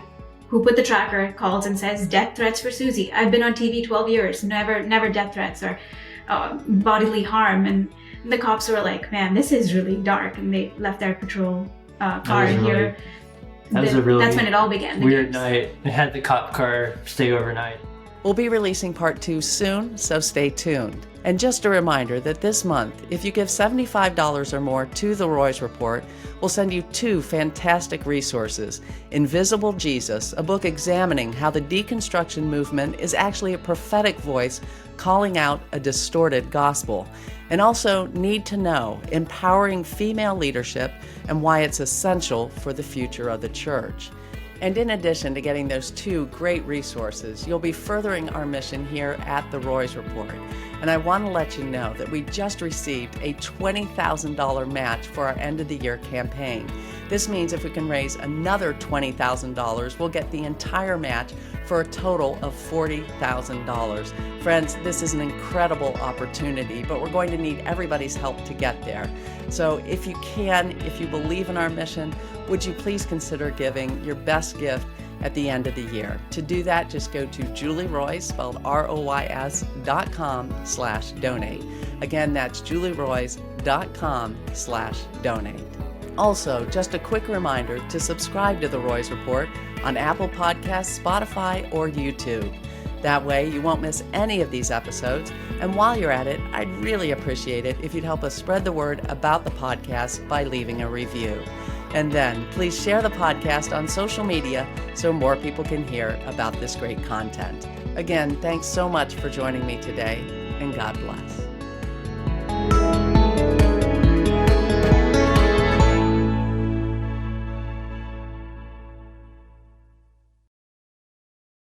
who put the tracker, calls and says, death threats for Suzy. I've been on TV 12 years, never death threats or bodily harm. And the cops were like, man, this is really dark. And they left their patrol car here. That's when it all began. Weird night. They had the cop car stay overnight. We'll be releasing part 2 soon, so stay tuned. And just a reminder that this month, if you give $75 or more to The Roys Report, we'll send you 2 fantastic resources. Invisible Jesus, a book examining how the deconstruction movement is actually a prophetic voice calling out a distorted gospel. And also Need to Know, empowering female leadership and why it's essential for the future of the church. And in addition to getting those 2 great resources, you'll be furthering our mission here at The Roys Report. And I want to let you know that we just received a $20,000 match for our end of the year campaign. This means if we can raise another $20,000, we'll get the entire match for a total of $40,000. Friends, this is an incredible opportunity, but we're going to need everybody's help to get there. So if you can, if you believe in our mission, would you please consider giving your best gift at the end of the year? To do that, just go to julieroys, spelled ROYS.com/donate. Again, that's julieroys.com/donate. Also, just a quick reminder to subscribe to The Roys Report on Apple Podcasts, Spotify, or YouTube. That way, you won't miss any of these episodes. And while you're at it, I'd really appreciate it if you'd help us spread the word about the podcast by leaving a review. And then, please share the podcast on social media so more people can hear about this great content. Again, thanks so much for joining me today, and God bless.